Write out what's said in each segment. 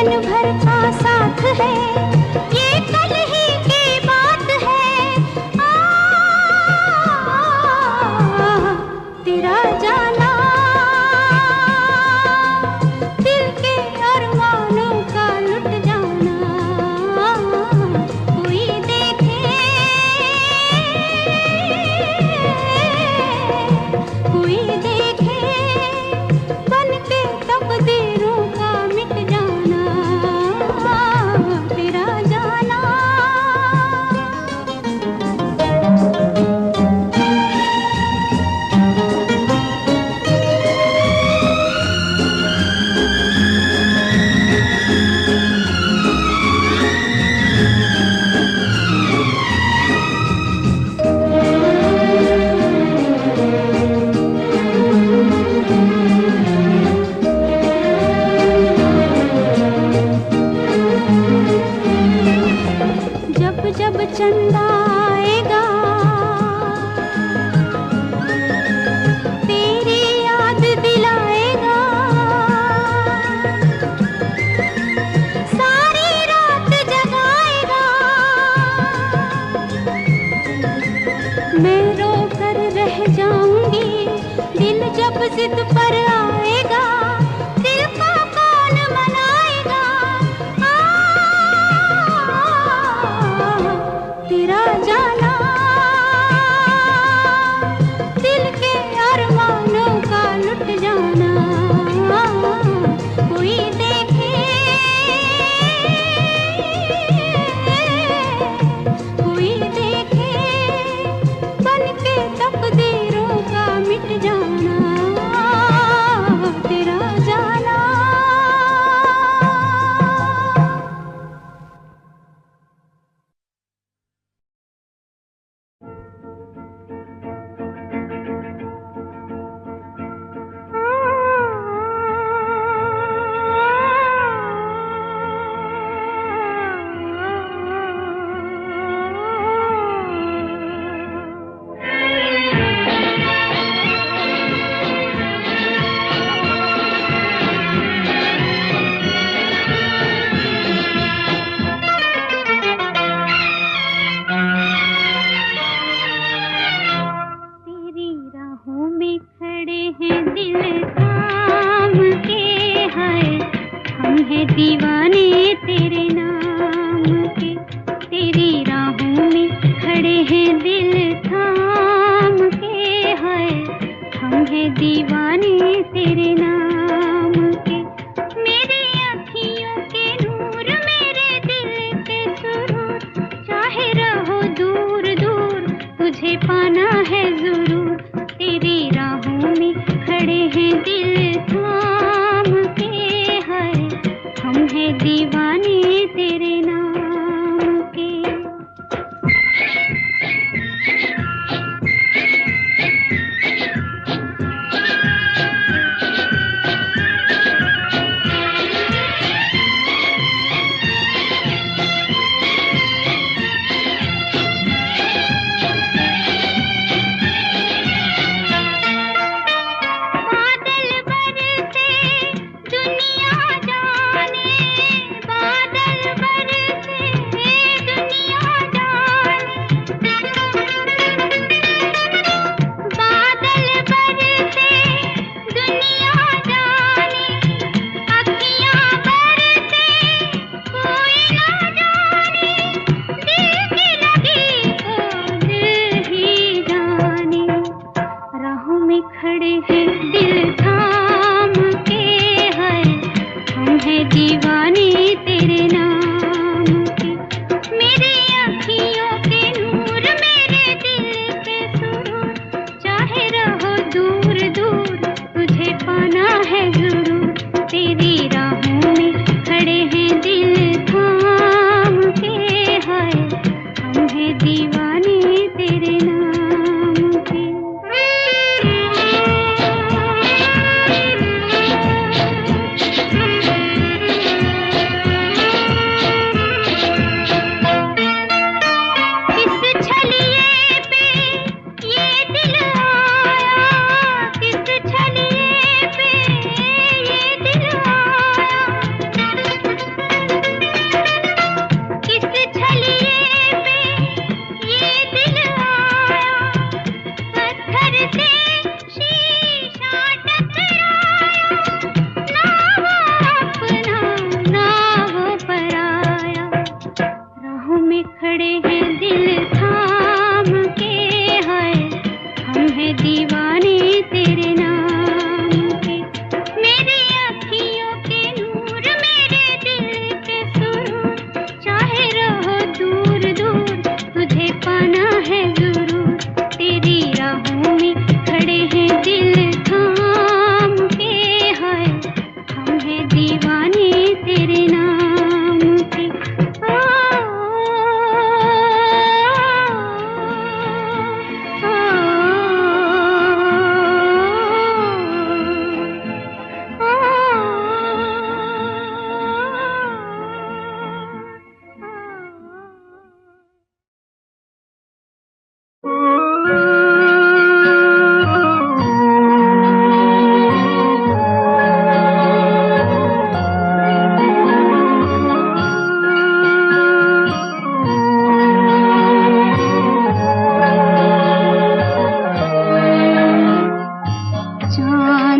दिन भर का साथ है, ये कल ही की बात है। तेरा जाना दिल के अरमानों का लुट जाना, कोई देखे कोई देखे बन के तकदीरों का मिट जाना, तेरा जाना। जब जब चंदा आएगा तेरी याद दिलाएगा, सारी रात जगाएगा। मैं रो कर रह जाऊंगी, दिल जब जिद पर आएगा, दिल को कौन मनाएगा। तेरा जाना दिल के अरमानों का लुट जाना, कोई देखे कोई देखे बन के तकदीरों का मिट जाना, तेरा जाना। तेरी राहों में खड़े हैं दिल थाम के, हाय हम हैं दीवाने तेरे नाम के। तेरी राहों में खड़े हैं दिल थाम के, हाय हम हैं दीवाने तेरे नाम के। मेरी आँखियों के नूर, मेरे दिल के सुरूर, चाहे रहो दूर दूर तुझे पाना है जरूर। तेरी राहों में खड़े हैं दिल थाम के, हाय हम हैं दीवाने तेरे नाम के।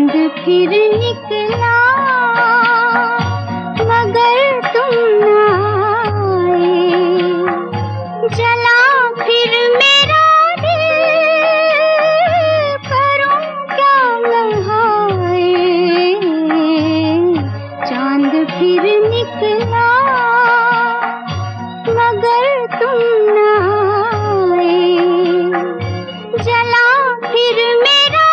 चांद फिर निकला मगर तुम न आए, जला फिर मेरा दिल, करूं क्या मैं हाय। चांद फिर निकला मगर तुम न आए, जला फिर मेरा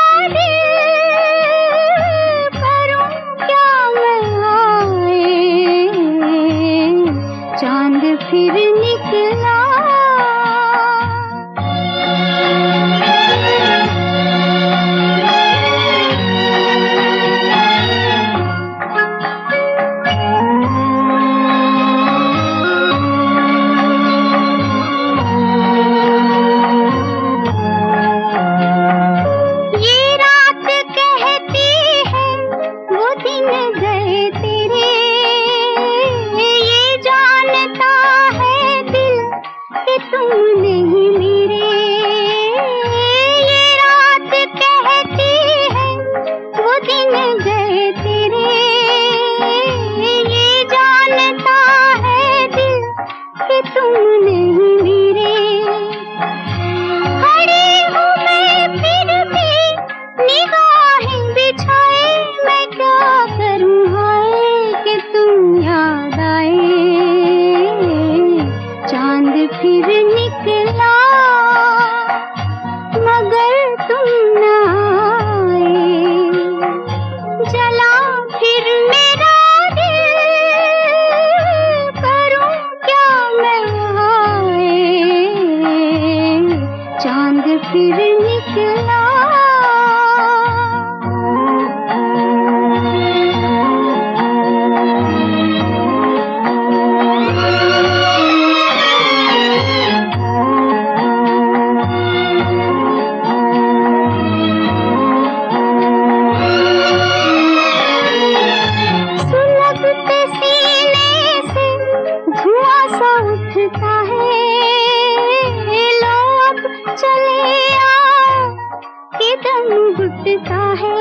चांद फिर निकला। ये रात कहती है वो दिन गए तेरे, ये जानता है दिल कि तुम नहीं मेरे। ये रात कहती है वो दिन गए तेरे, ये जानता है दिल कि तुम नहीं मेरे। खड़ी हूँ मैं फिर भी निगाहें बिछाए, मैं क्या करूँ हाय कि तुम याद आए। चांद फिर निकला मगर तुम न आए, जला फिर मेरा दिल, करूं क्या मैं हाय। चांद फिर निकला। सुलगते सीने से धुआं सा उठता है, लो अब चले आओ कि दम घुटता है।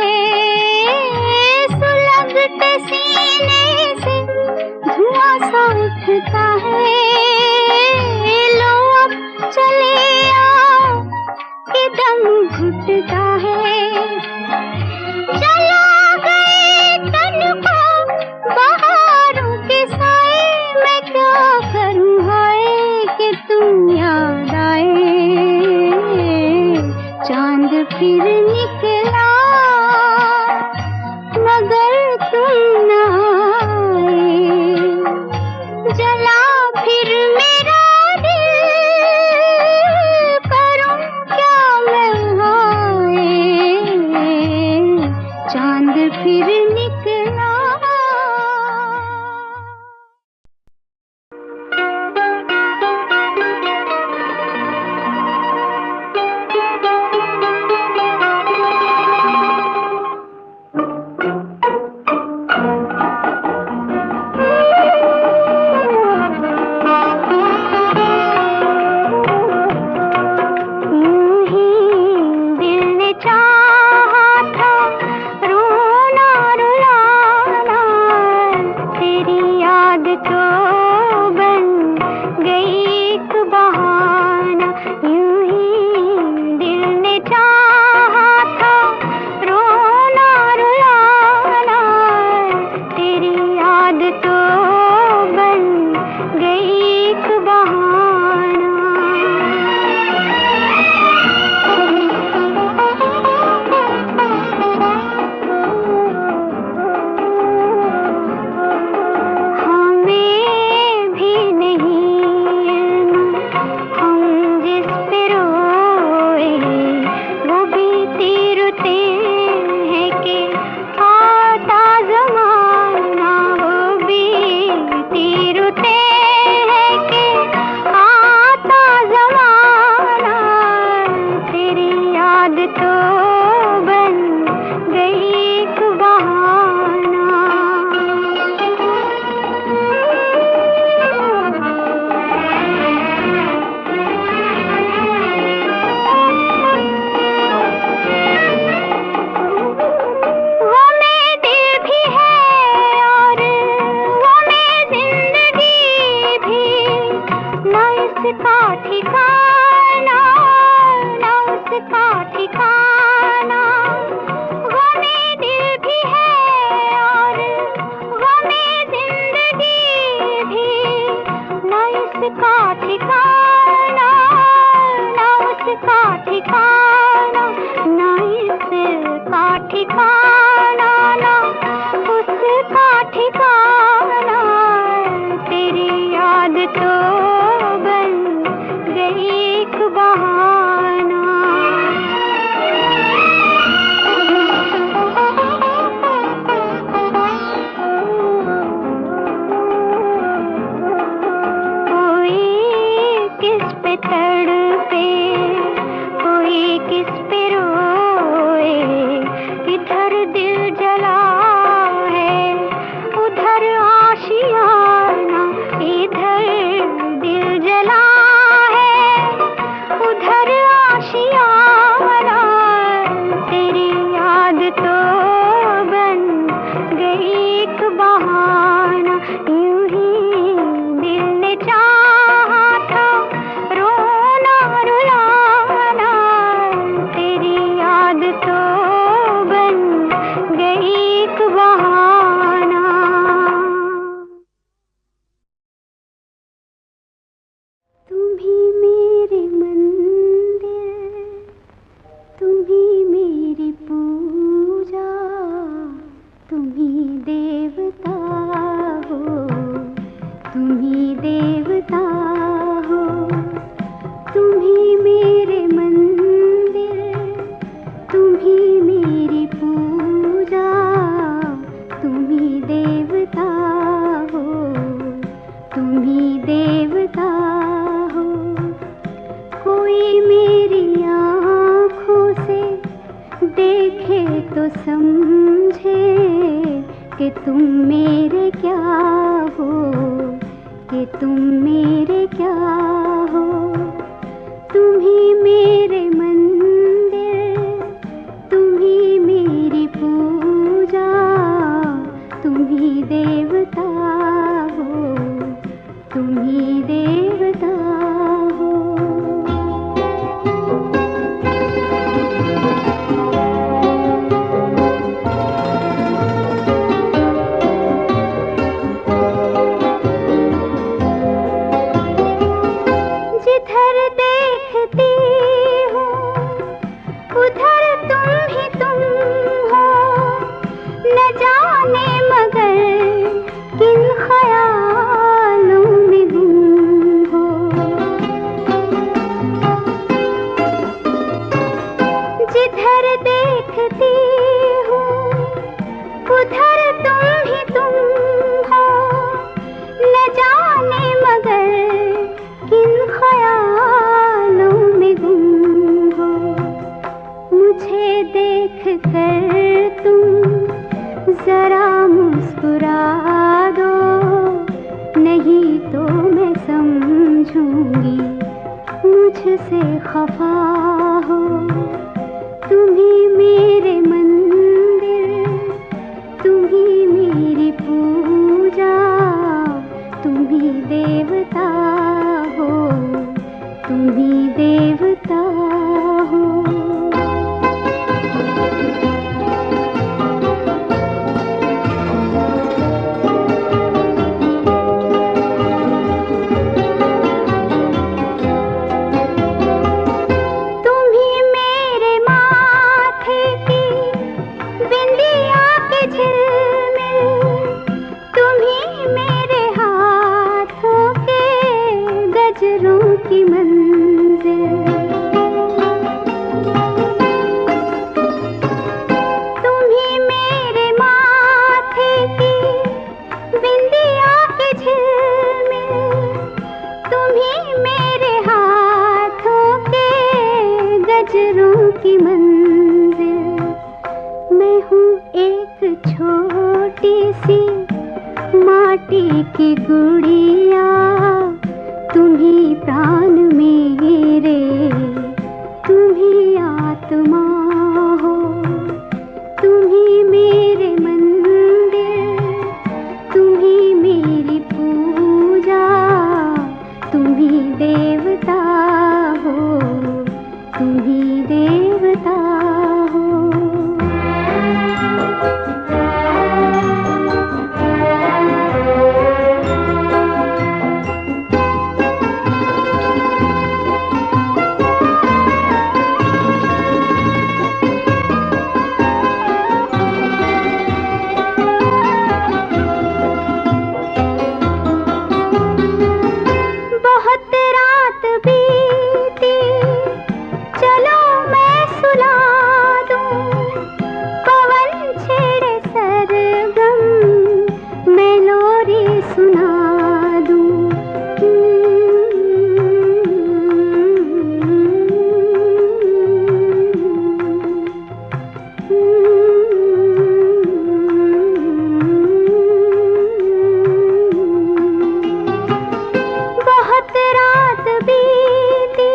सुलगते सीने से धुआं सा उठता है, लो अब चले आओ कि दम घुटता है। जला गए तन को बहारों के साए, मैं क्या करूं हाय कि तुम याद आए। चांद फिर निकला मगर तुम न आए, जला फिर मेरा दिल, करूं क्या मैं हाय। चांद फिर निकला। दिल ने चाहा था रोना रुला समझे कि तुम मेरे क्या हो, कि तुम मेरे क्या हो। तुम ही मेरे मंदिर, तुम ही मेरी पूजा, तुम ही देवता हो, तुम ही देवता हो। जिधर देखती हूँ उधर तुम ही तुम हो, न जाने मगर किन ख्यालों में गुम हो। जिधर देखती हूँ उधर तुम ही तुम हो, न जाने मगर किन ख्यालों में गुम हो। मुझे देख कर तुम जरा मुस्कुरा दो, नहीं तो मैं समझूंगी मुझसे खफा हो। तुम ही मेरे मंदिर, तुम ही मेरी पूजा, तुम ही देवता हो, तुम ही देवता हो। तुम ही मेरे माथे की बिंदिया के झिलमिल, तुम ही मेरे हाथों के गजरों की मंजिल। तुम ही मेरे माथे की बिंदिया के झिलमिल, तुम ही मेरे हाथों के गजरों की मंजिल। मैं हूँ एक छोटी सी माटी की गुड़िया, तुम ही प्राण मेरे, तुम ही आत्मा हो। तुम ही मेरे मंदिर, तुम ही मेरी पूजा, तुम ही देवता हो, तुम ही देवता हो। बहुत रात बीती, चलो मैं सुला दूं, पवन छेड़े सरगम, मैं लोरी सुना दूं। बहुत रात बीती,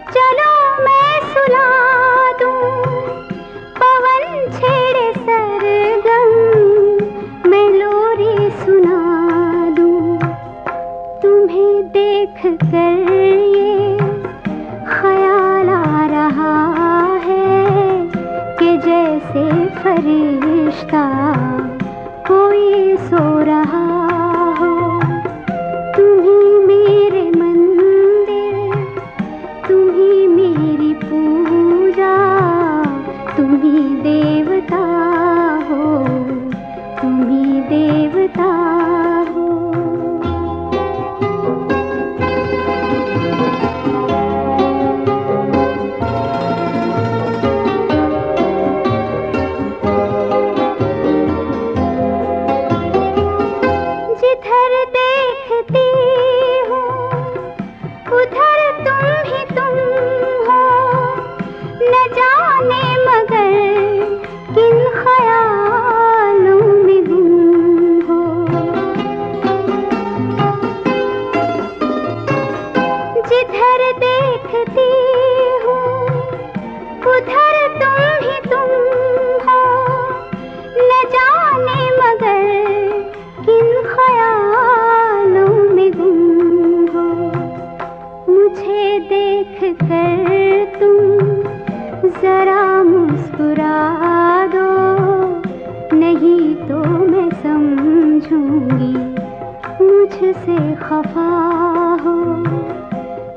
चलो मैं सुला दूं, पवन छेड़े सरगम, मैं लोरी सुना दूं। तुम्हें देख कर ये ख्याल आ रहा है कि जैसे फरिश्ता कोई सो रहा हो। तुम ही मेरे मंदिर, तुम ही मेरी पूजा, तुम ही देवता हो, तुम ही देवता हो। पूछूंगी मुझसे खफा हो।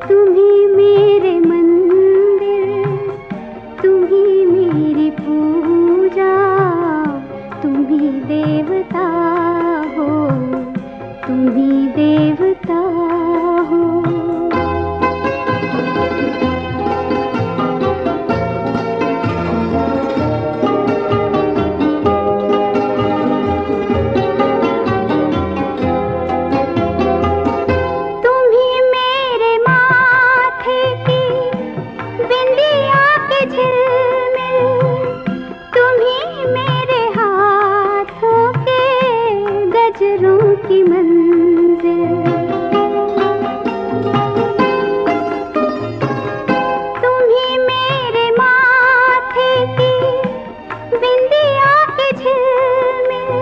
तुम ही मेरे मंदिर, तुम ही मेरी पूजा, तुम ही देवता हो, तुम ही देवता हो। की मंजिल तुम ही मेरे माथे की बिंदिया की झिलमिल,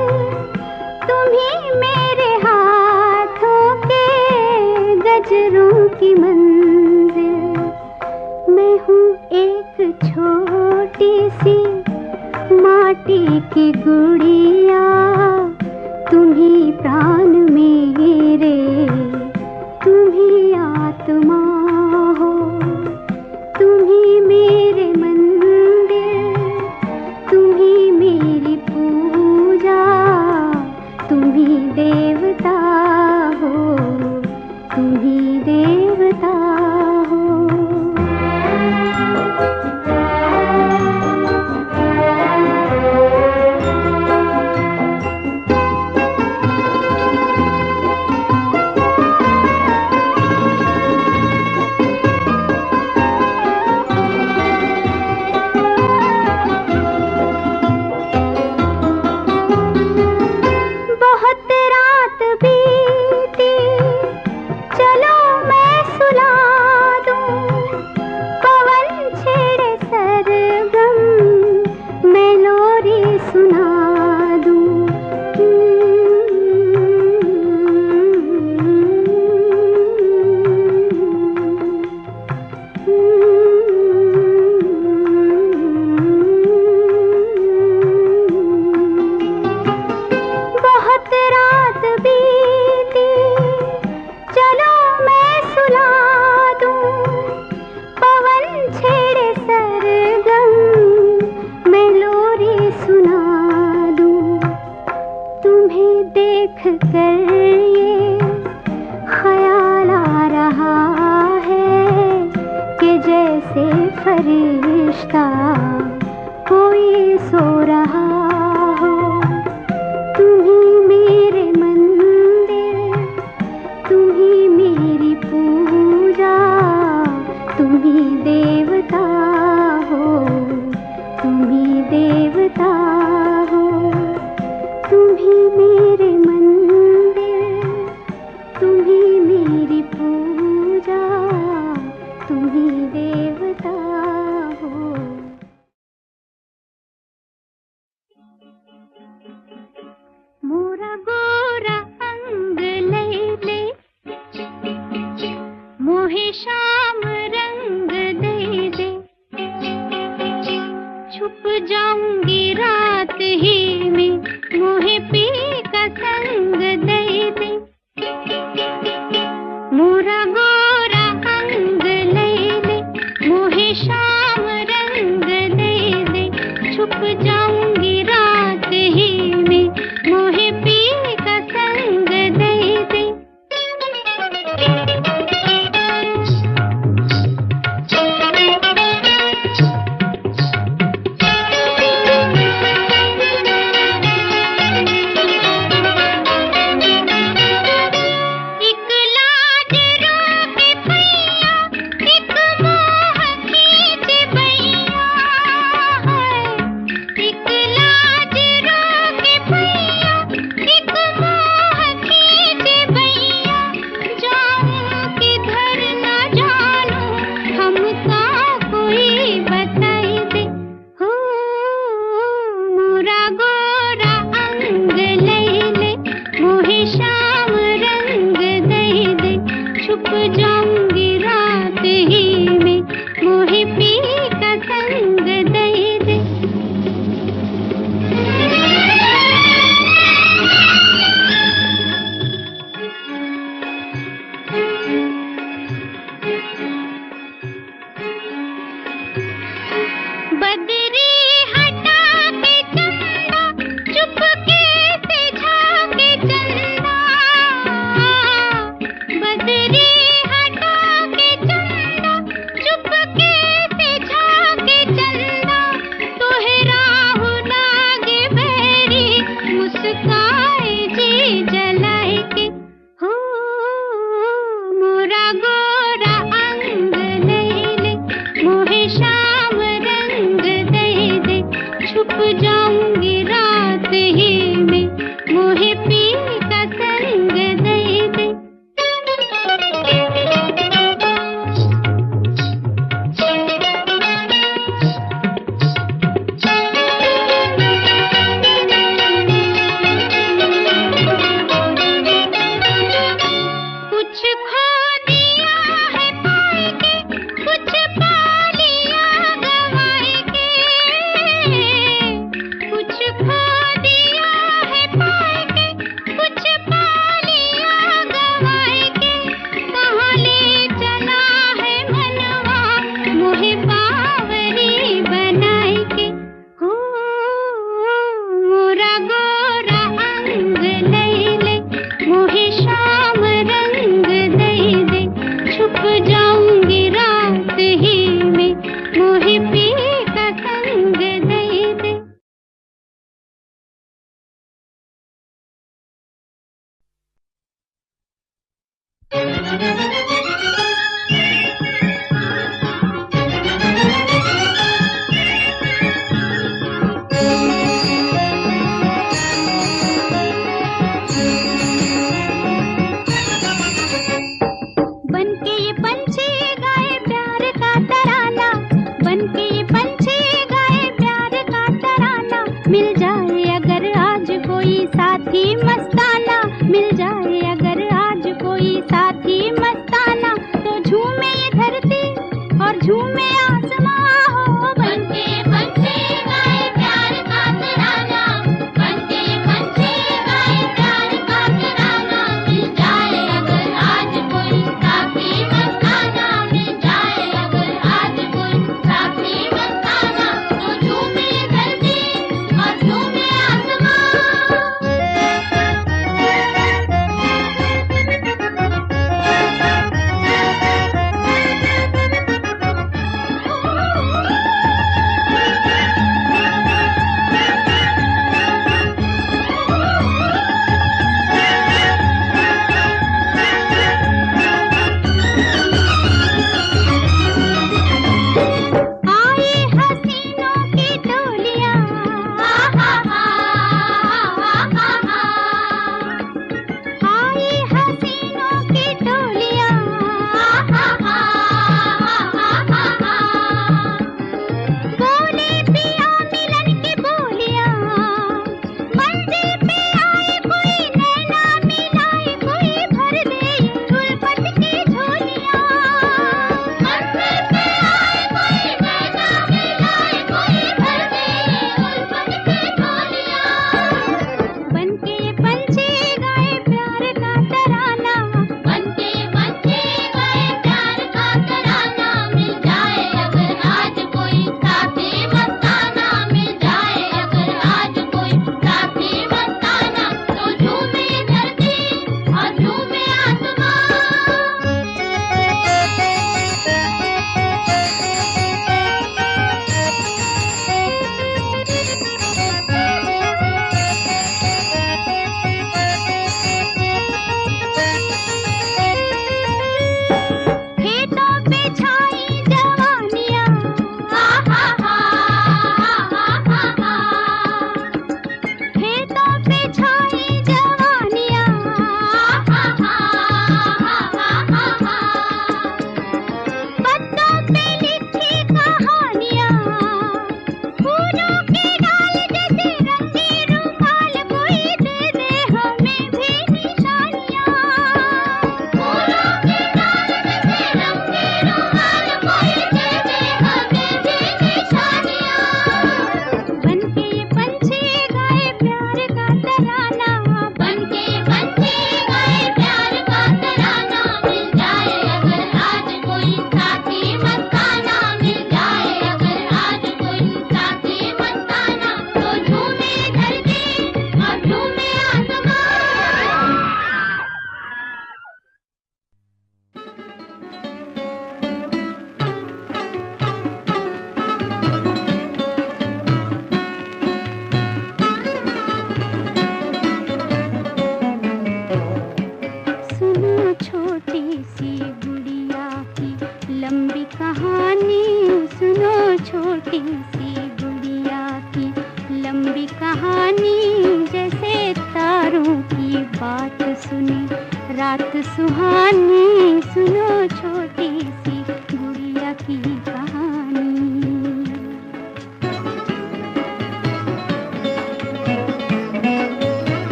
तुम ही मेरे हाथों के गजरों की मंजिल। मैं हूँ एक छोटी सी माटी की गुड़िया, तुम ही प्राण मेरे, तुम ही आत्मा हो। तुम ही मेरे मंदिर, तुम ही मेरी पूजा, तुम ही देवता हो, तुम ही देवता हो। देख कर ये ख्याल आ रहा है कि जैसे फरिश्ता कोई सो रहा हो। तुम ही मेरे मंदिर, तुम ही मेरी पूजा, तुम ही देवता हो, तुम ही देवता हो। तुम ही मेरे मंदिर,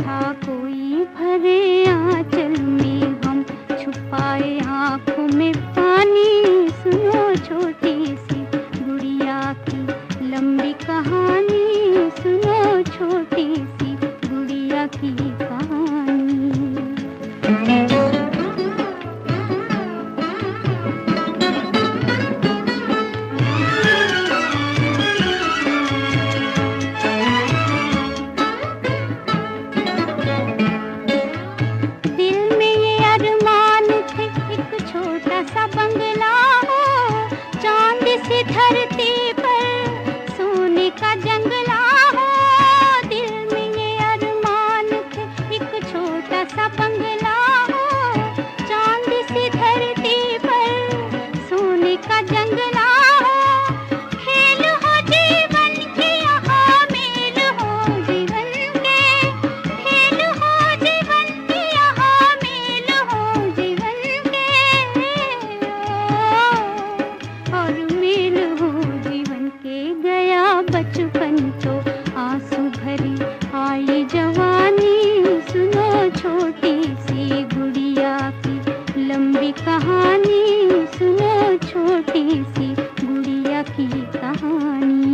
था कोई भरे आंचल में हम छुपाए आंखों में पानी, सुनो छोटी सी गुड़िया की लंबी कहानी, सुनो छोटी सी गुड़िया की कहानी। धरती पर सोने का जंगला हो, दिल में ये अरमान थे एक छोटा सा बंगला हो, चांद सी धरती पर सोने का जंगला हो, खेल हो जीवन के यहाँ मेल हो जीवन के, खेल हो जीवन के यहाँ मेल हो जीवन के, और मेल हो जीवन के। गया बचपन तो आंसू भरी आई जवानी, सुनो छोटी सी गुड़िया की लंबी कहानी, सुनो छोटी सी गुड़िया की कहानी।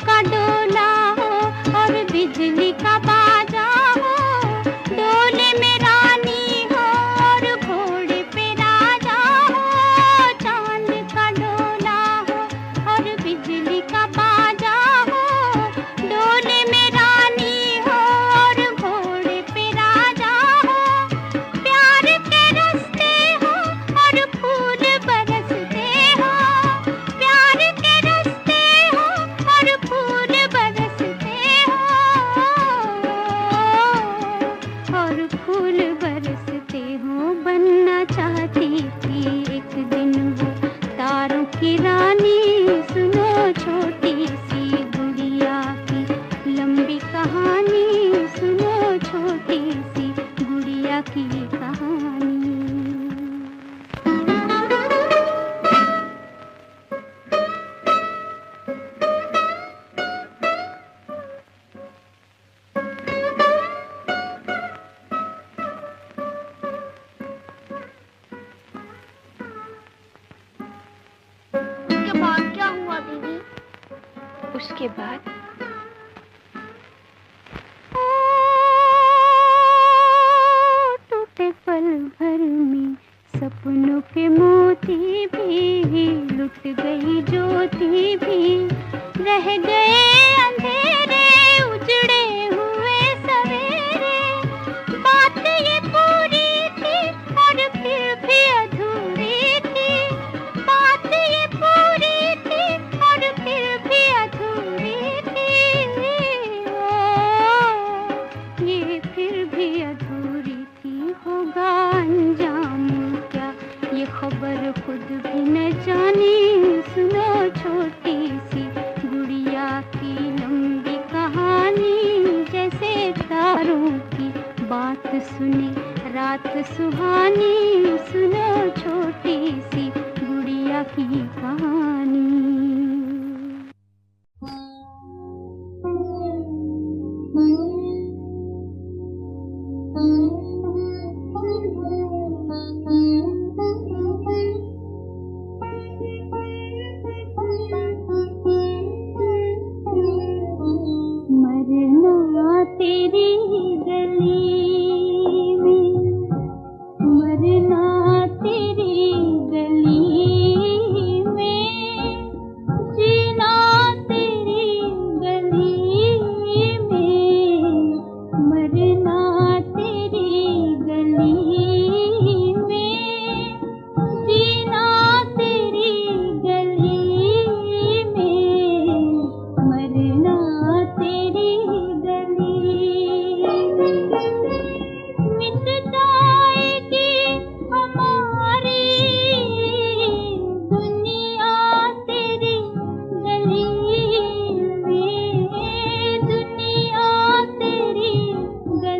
का डोला हो और बिजली का बाजा हो, डोले में रानी हो और घोड़े पे राजा हो, चांद का डोला हो और बिजली का बाजा हो, डोले में रानी हो और घोड़े पे राजा हो, प्यार के रास्ते हो और फूल बरसते हो, प्यार के रास्ते हो और फूल बरसते हो, और फूल बरसते हो। बनना चाहती थी एक दिन वो तारों की रानी, सुनो छोटी सी गुड़िया की लंबी कहानी, सुनो छोटी सी गुड़िया की कहानी। उसके बाद टूटे पल भर में सपनों के मोती भी, लुट गई ज्योति भी, रह गए अंधेरे उजड़े हुए सवेरे, बात ये पूरी थी और फिर भी अधूरी थी, बात ये पूरी थी और फिर भी अधूरी थी, ये फिर भी अधूरी थी। होगा अंजाम क्या ये खबर खुद भी न जानी, सुनो छोटी सी गुड़िया की लंबी कहानी, जैसे तारों की बात सुने रात सुहानी, सुनो छोटी सी गुड़िया की कहानी। मरना तेरी गली में, मरना तेरी गली में, जीना तेरी गली में, मरना तेरी गली में, जीना तेरी गली में, मरना तेरी गली में। मिट जाएगी हमारी दुनिया तेरी गली में, दुनिया तेरी गली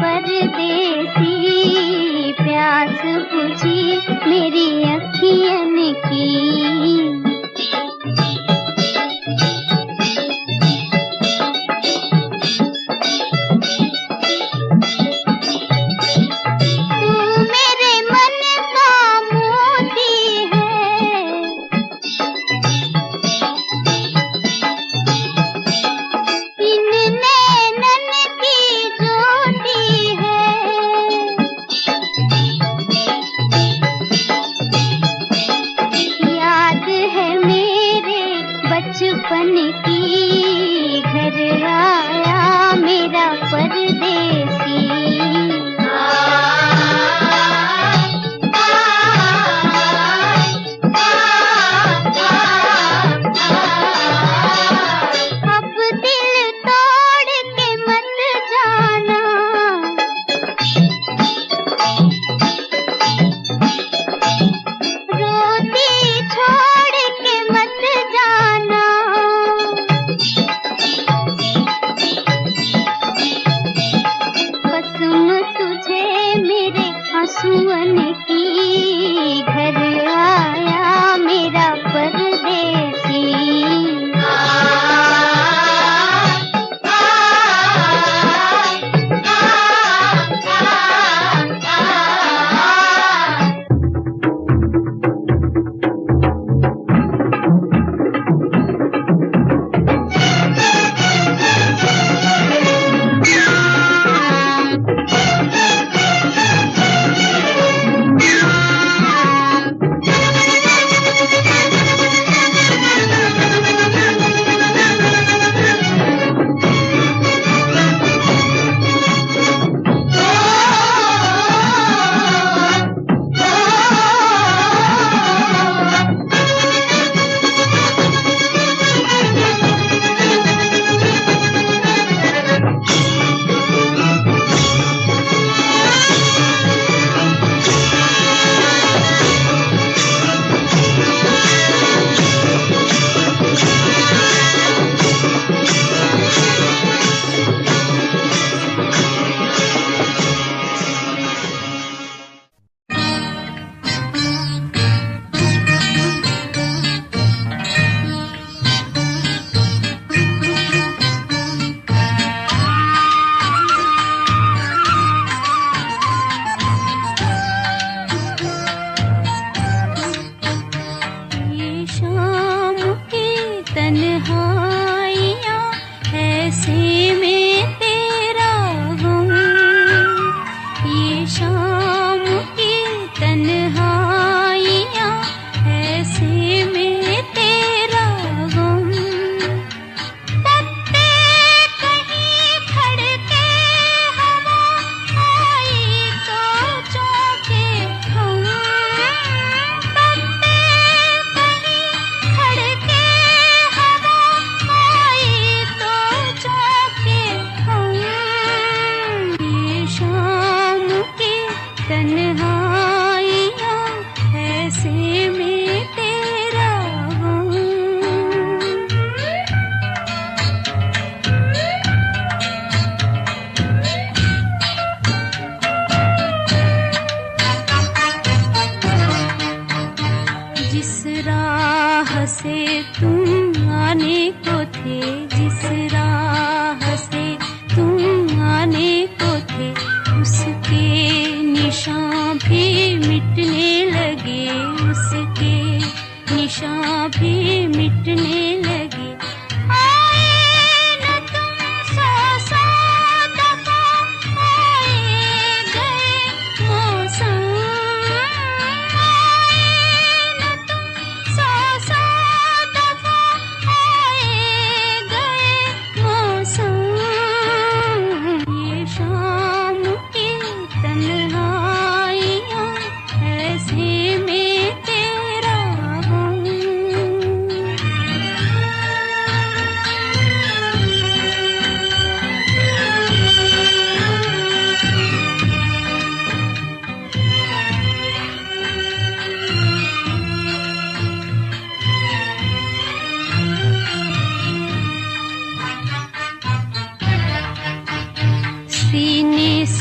परदेसी, प्यास बुझी मेरी अखियन की। याद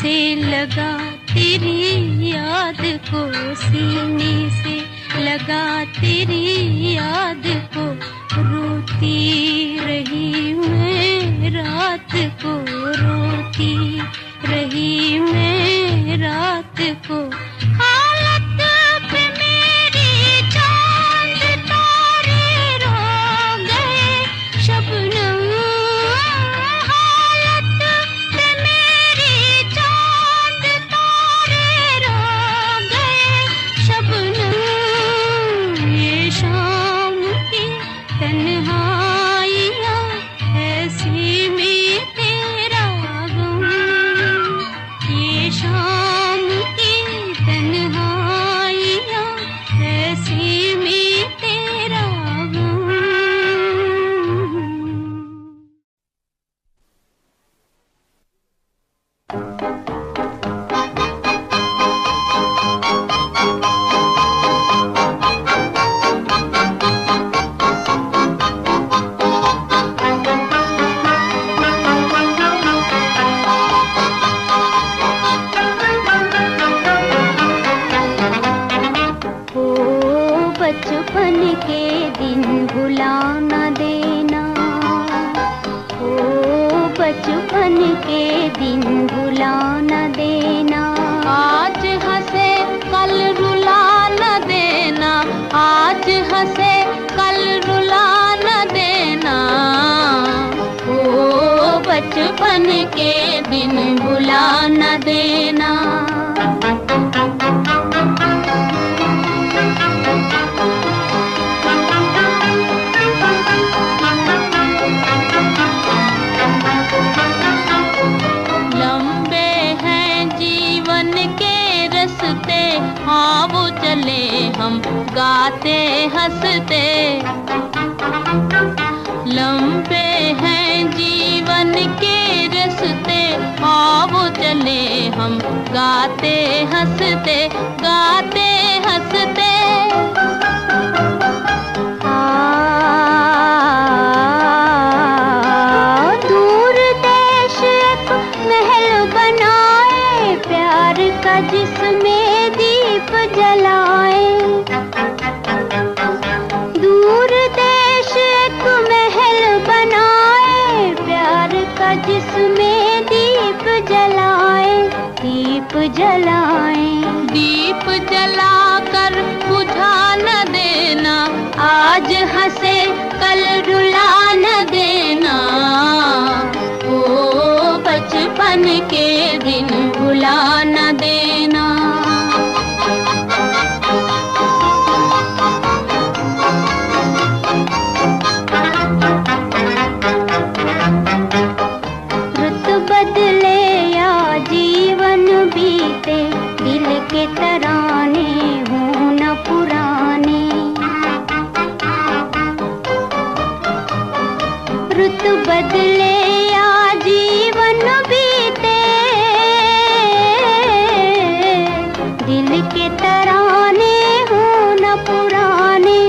से लगा तेरी याद को, सीने से लगा तेरी याद को, रोती रही मैं रात को, रोती रही मैं रात को। हालत पे मेरी चांद तारे रो गए शबनम, हालत पे मेरी चांद तारे रो गए शबनम। ये शाम की तन्हाइयाँ ऐसी में तेरा गम, ये शाम की तन्हाइयाँ ऐसी में तेरा गम। बचपन के दिन भुला न देना, ओ बचपन के दिन भुला न देना। आज हंसे कल रुला न देना, आज हंसे कल रुला न देना, ओ बचपन के दिन भुला न देना। हाँ वो चले हम गाते हंसते, लंबे हैं जीवन के रस्ते, हाँ वो चले हम गाते हंसते, गाते हंसते। दूर देश एक महल बनाए प्यार का, जिसमें दीप जलाए। दूर देश एक महल बनाए प्यार का, जिसमें दीप जलाए, दीप जलाए। दीप जलाकर बुझा न देना, आज हंसे कल रुला न देना, ओ बचपन के दिन भुला न देना। रुत बदले या जीवन बीते, दिल के तराने हों न पुराने। रुत बदले या जीवन बीते, दिल के तराने हों न पुराने।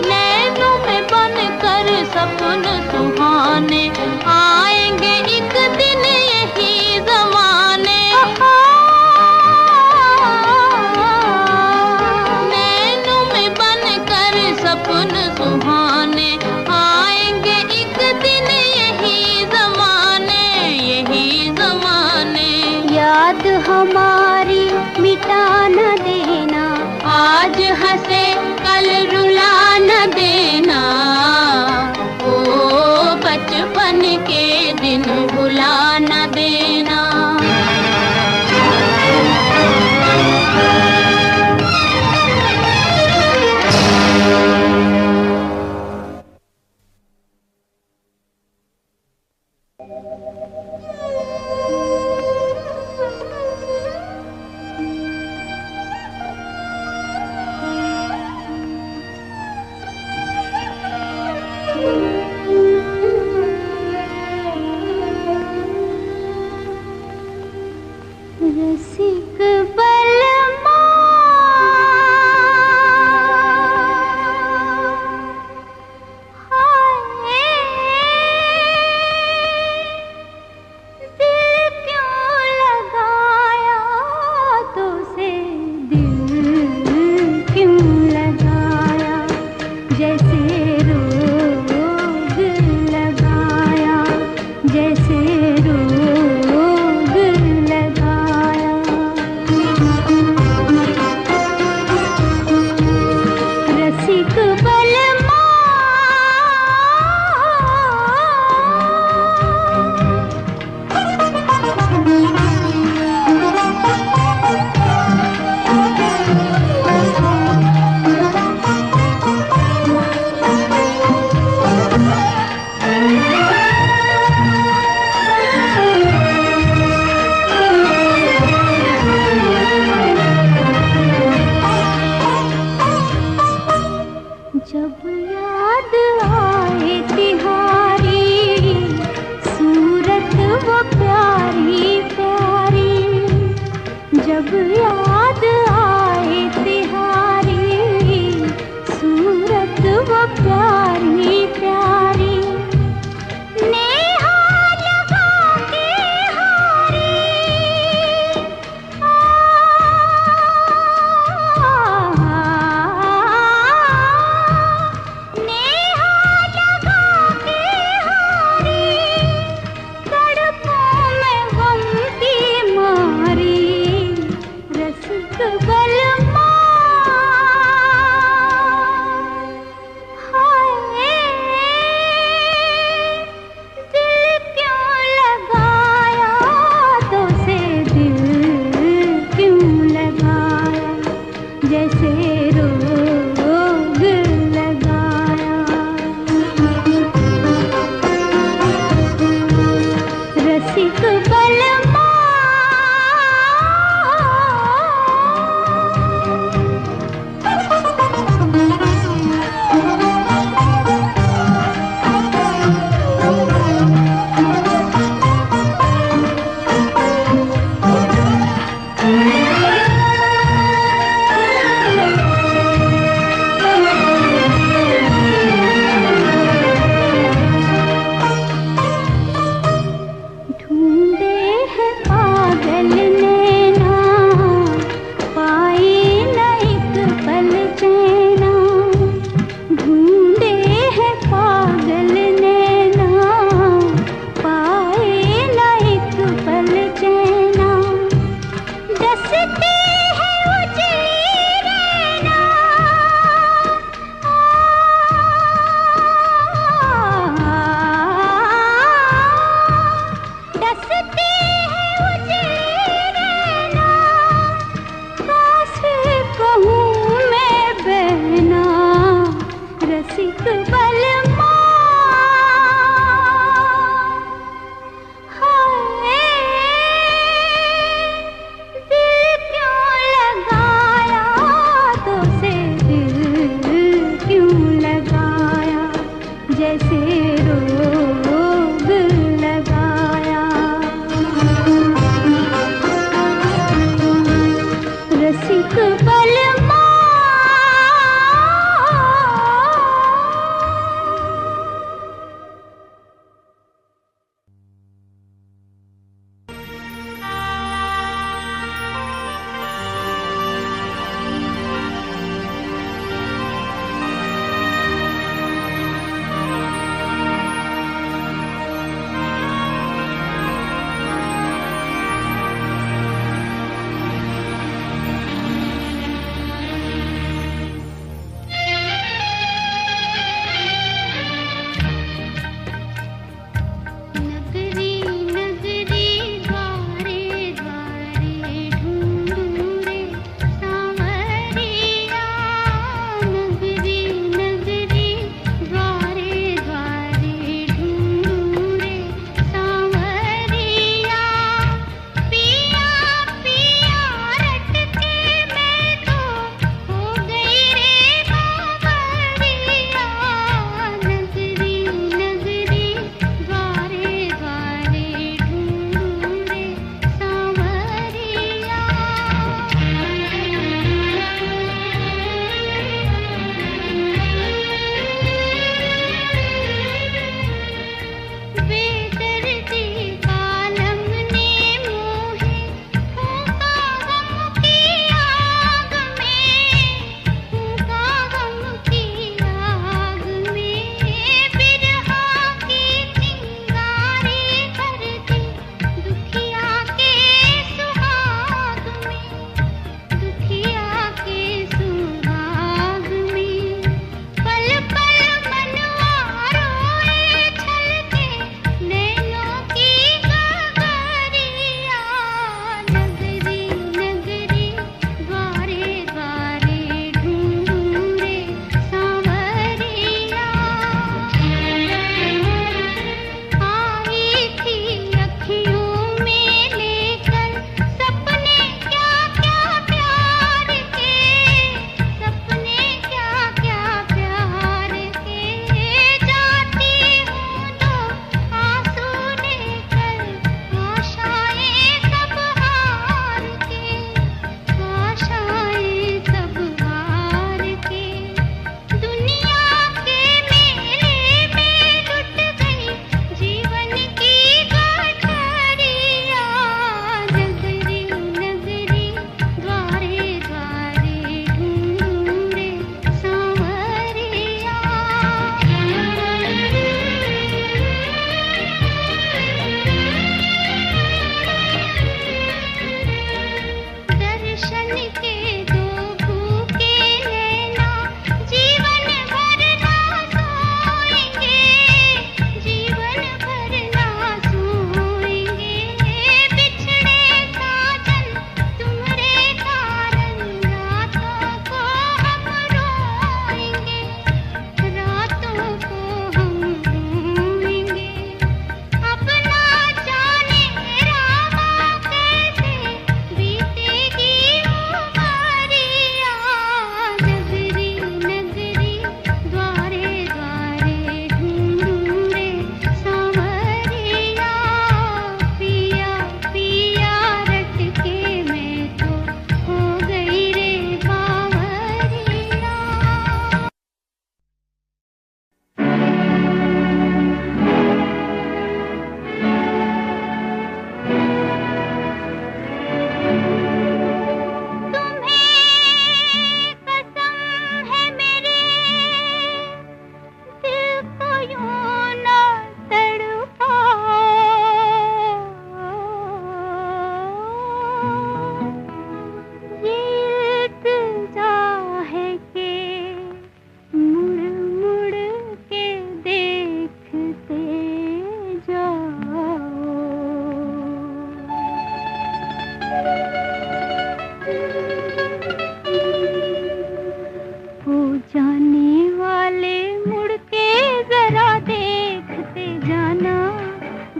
नैनों में बनकर सपन सुहाने, आएंगे एक दिन यही ज़माने। नैनों में बनकर सपन सुहाने, आएंगे एक दिन यही ज़माने, यही ज़माने। याद हमारी मिटा न देना, आज हंसे कल रुला न देना, ओ बचपन के दिन भुला न देना। रसिक बलमा हाय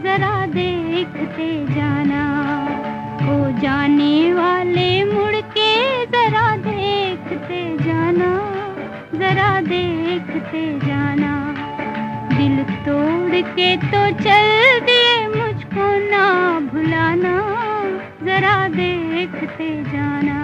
जरा देखते जाना। ओ जाने वाले मुड़ के जरा देखते जाना, जरा देखते जाना। दिल तोड़ के तो चल दिए, मुझको ना भुलाना, जरा देखते जाना।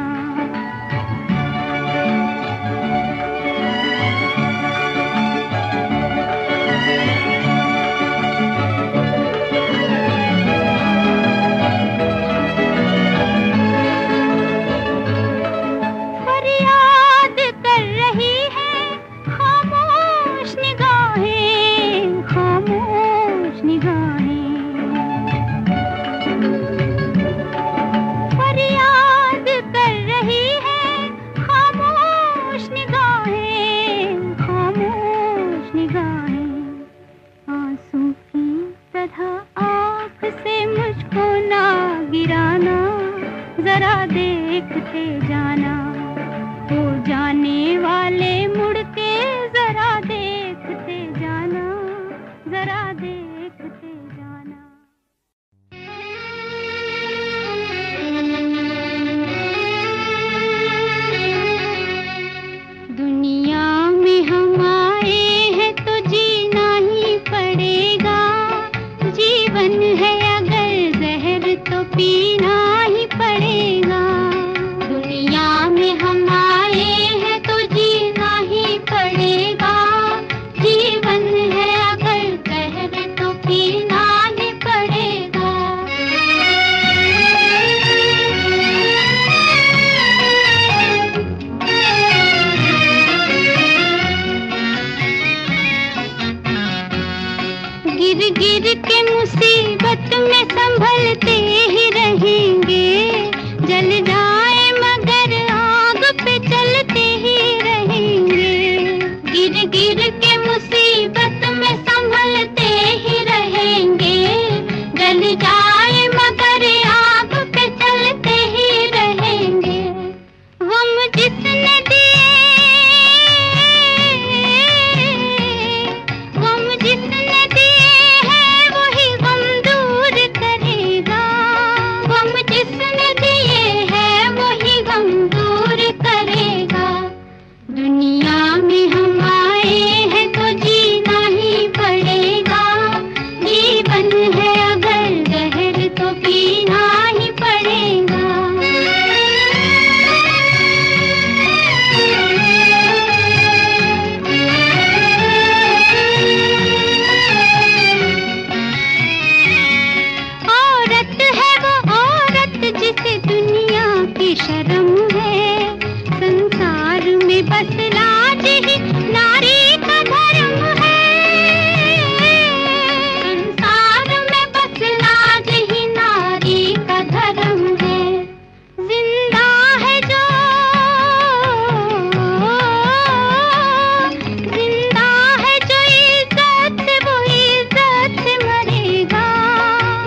जरा देखते जाना। हो जाने वाले मुड़ के जरा देखते जाना, जरा देखते जाना। दुनिया में हम आए हैं तो जीना ही पड़ेगा। जीवन है अगर जहर तो पीना ही पड़ेगा। दुनिया में हम आए हैं तो जीना ही पड़ेगा। जीवन है अगर जहर तो पीना ही पड़ेगा। गिर गिर के मुसीबत में संभलते ही रहेंगे। जल जाए मगर आग पे चलते ही रहेंगे। गिर गिर के मुसीबत में संभलते ही रहेंगे। जल जाए मगर आग पे चलते ही रहेंगे। गम जिसने दिए, गम जिसने दिए है वही गम दूर करेगा। गम जिसने दिए है वही गम दूर करेगा। दुनिया में हम आए हैं तो जीना ही पड़ेगा। जीवन है अगर जहर तो पीना ही पड़ेगा। औरत है वो औरत जिसे दुनिया की शर्म है। संसार में बस लाज ही नारी का धर्म है। संसार में बस लाज ही नारी का धर्म है। जिंदा है जो, जिंदा है जो इज्जत से वो इज्जत से मरेगा।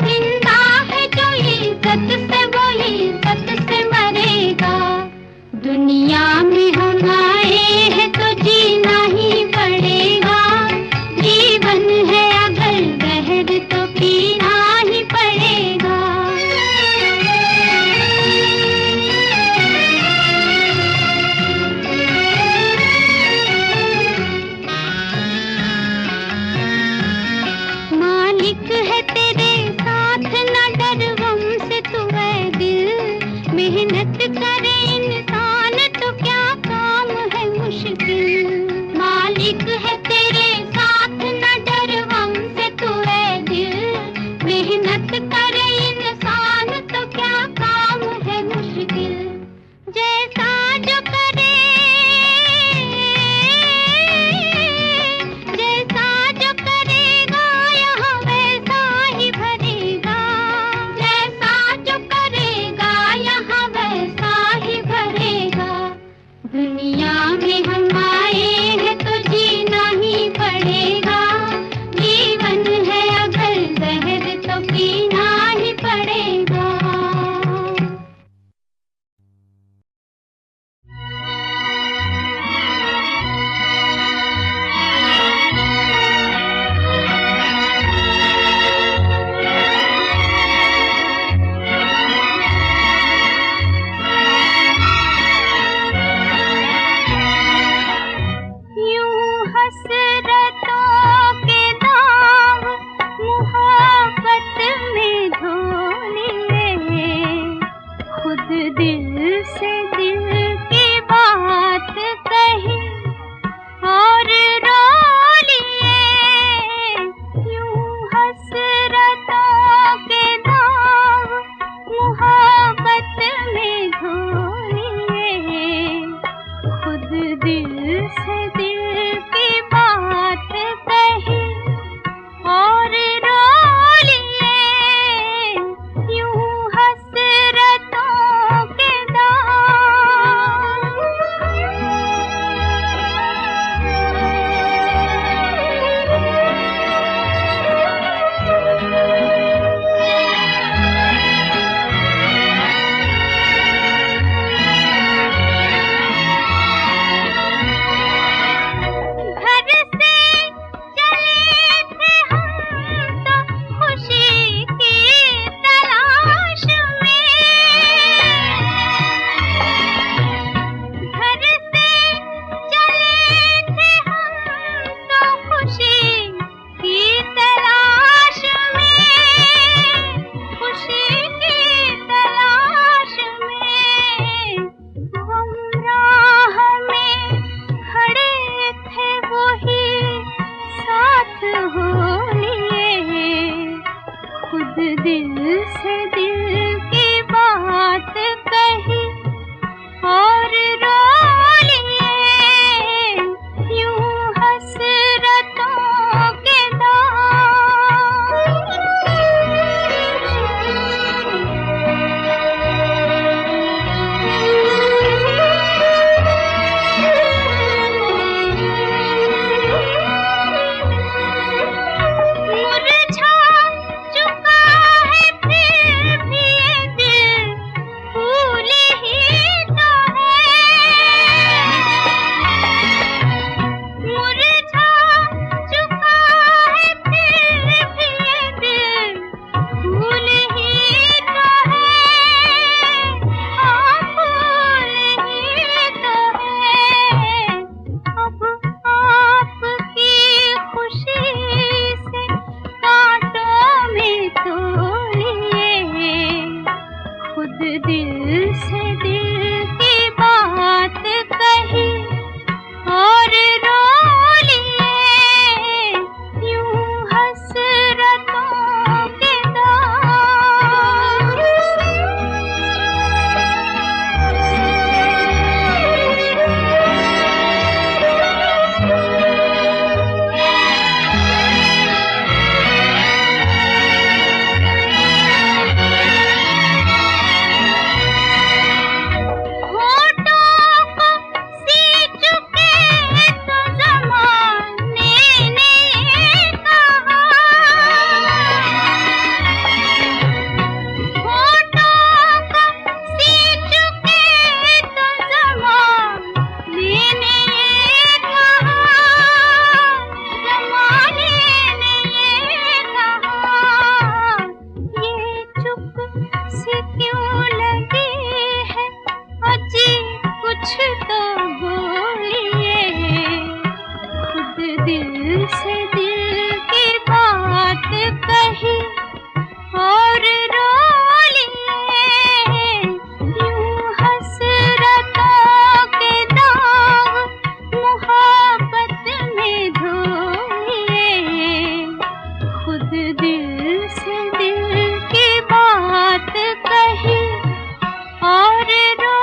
जिंदा है जो इज्जत से वो इज्जत से मरेगा। दुनिया में हम आए हैं तो जीना ही पड़ेगा। जीवन है अगर जहर तो पीना ही पड़ेगा। मालिक है तेरे साथ न डर गम से तू है दिल। मेहनत करे इंसान तो क्या काम है मुश्किल। मालिक है तेरे साथ न डर गम से तू है दिल। मेहनत करे इंसान तो क्या काम है मुश्किल। जैसा जो करे, जैसा जो करेगा यहाँ वैसा ही भरेगा। जैसा जो करेगा यहाँ वैसा ही भरेगा। दुनिया में हम आए हैं तो जीना ही पड़ेगा। जीवन है अगर जहर तो पीना खुद दिल से दिल की बात कही और रो लिए यूं हसरतों के दिल से दिल की बात कही और रो लिए यूं हसरतों के कुछ तो बोलिए। खुद दिल से दिल की बात कही और रो लिए यूं हसरतों के दाग मोहब्बत में धोए। खुद दिल से दिल की बात कही और रो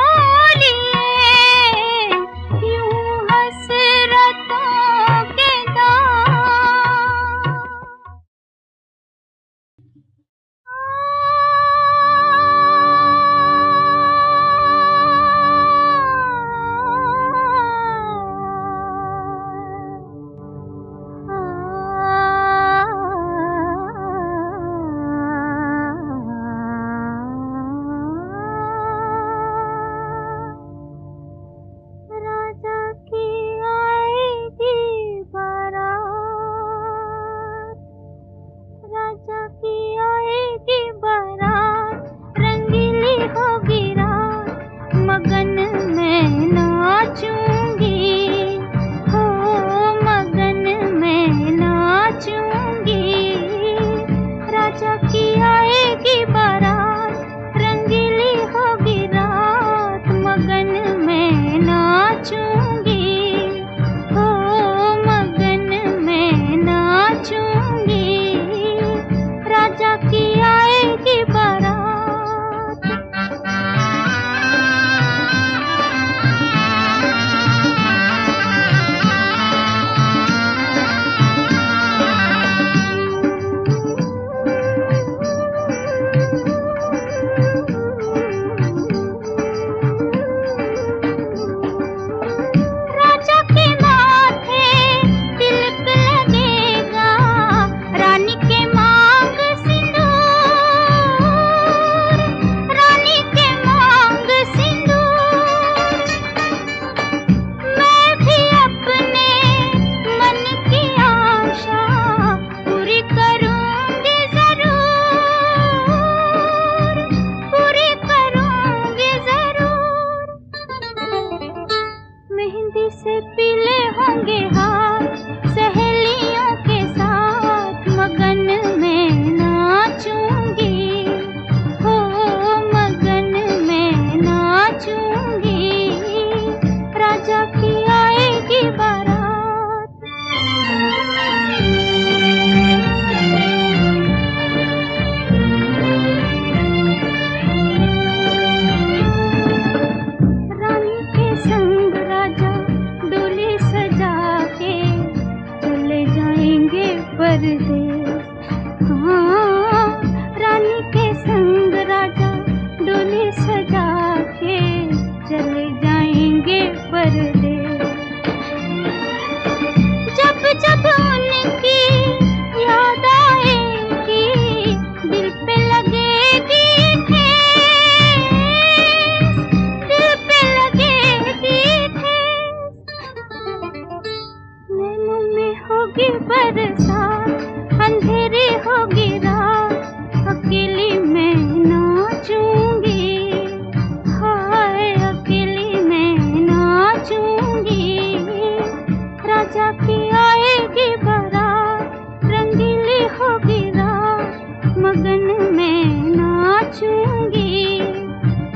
मगन मैं नाचूंगी,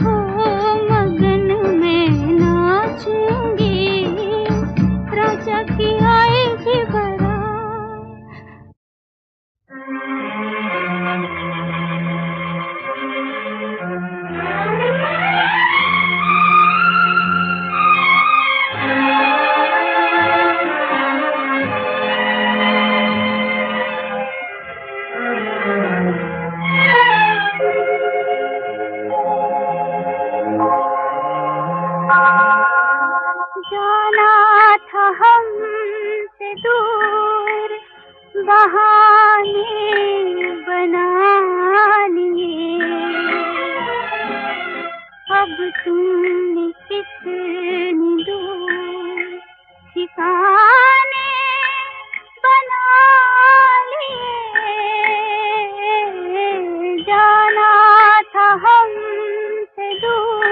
हो मगन मैं नाचूंगी, राजा की आएगी बारात। जाना था हमसे दूर, बहाने बना लिए, अब तुमने कितनी दूर ठिकाने बना लिए। जाना था हमसे दूर,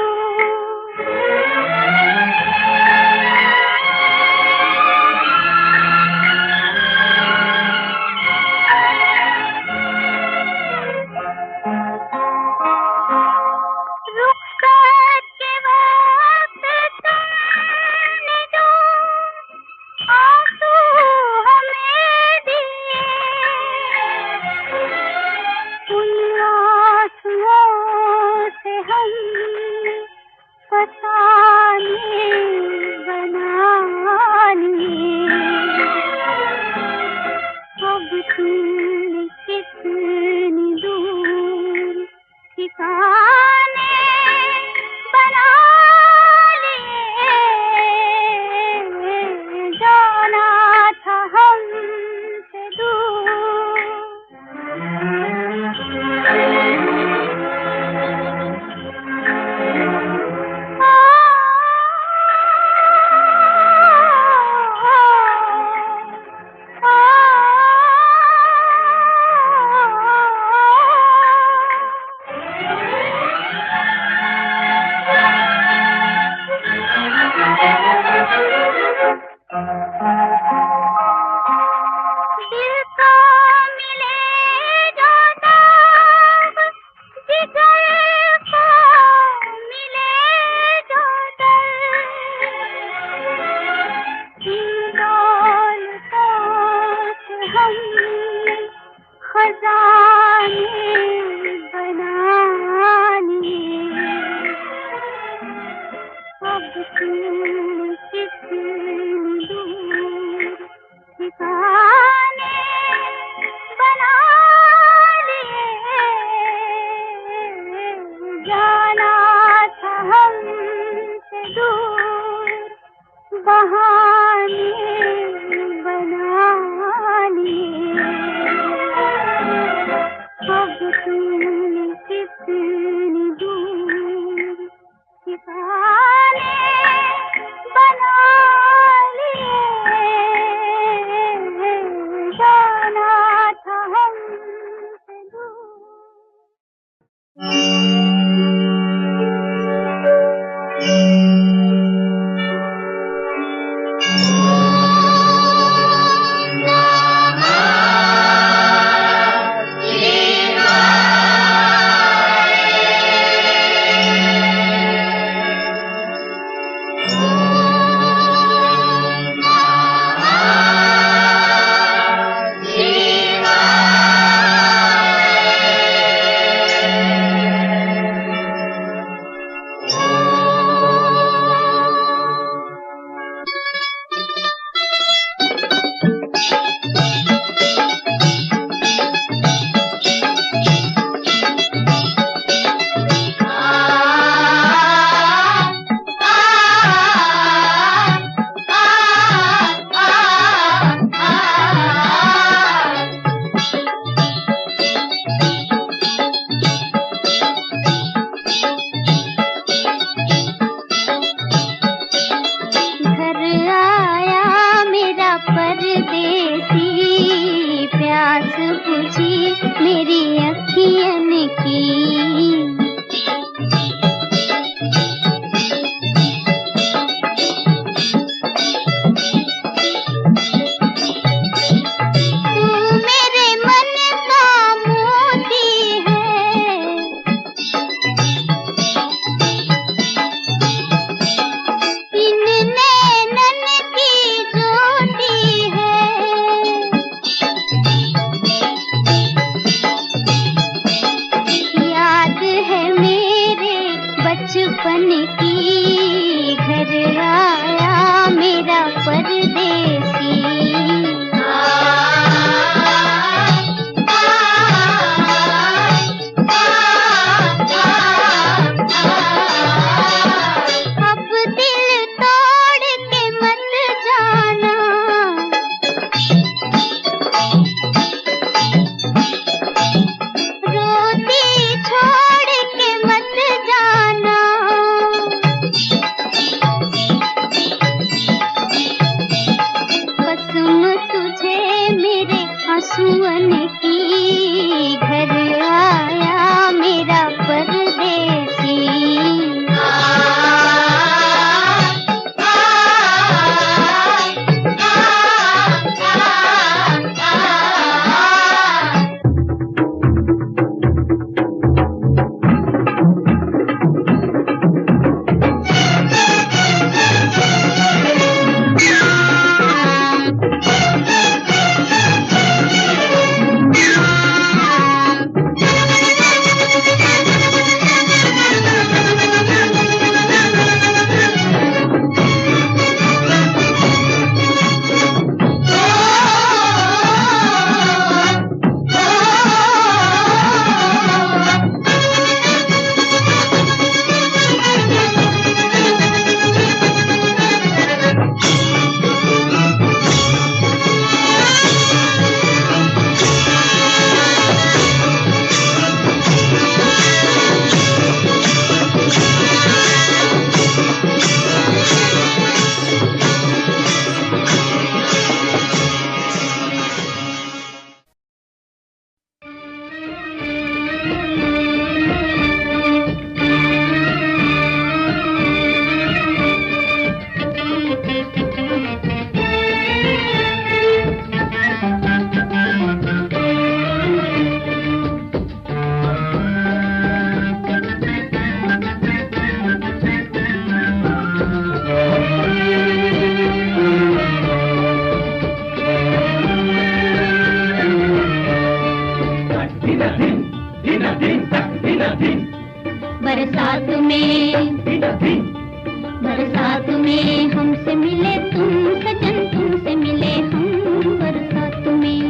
बरसात में हमसे मिले तुम सजन, तुमसे मिले हम बरसात में।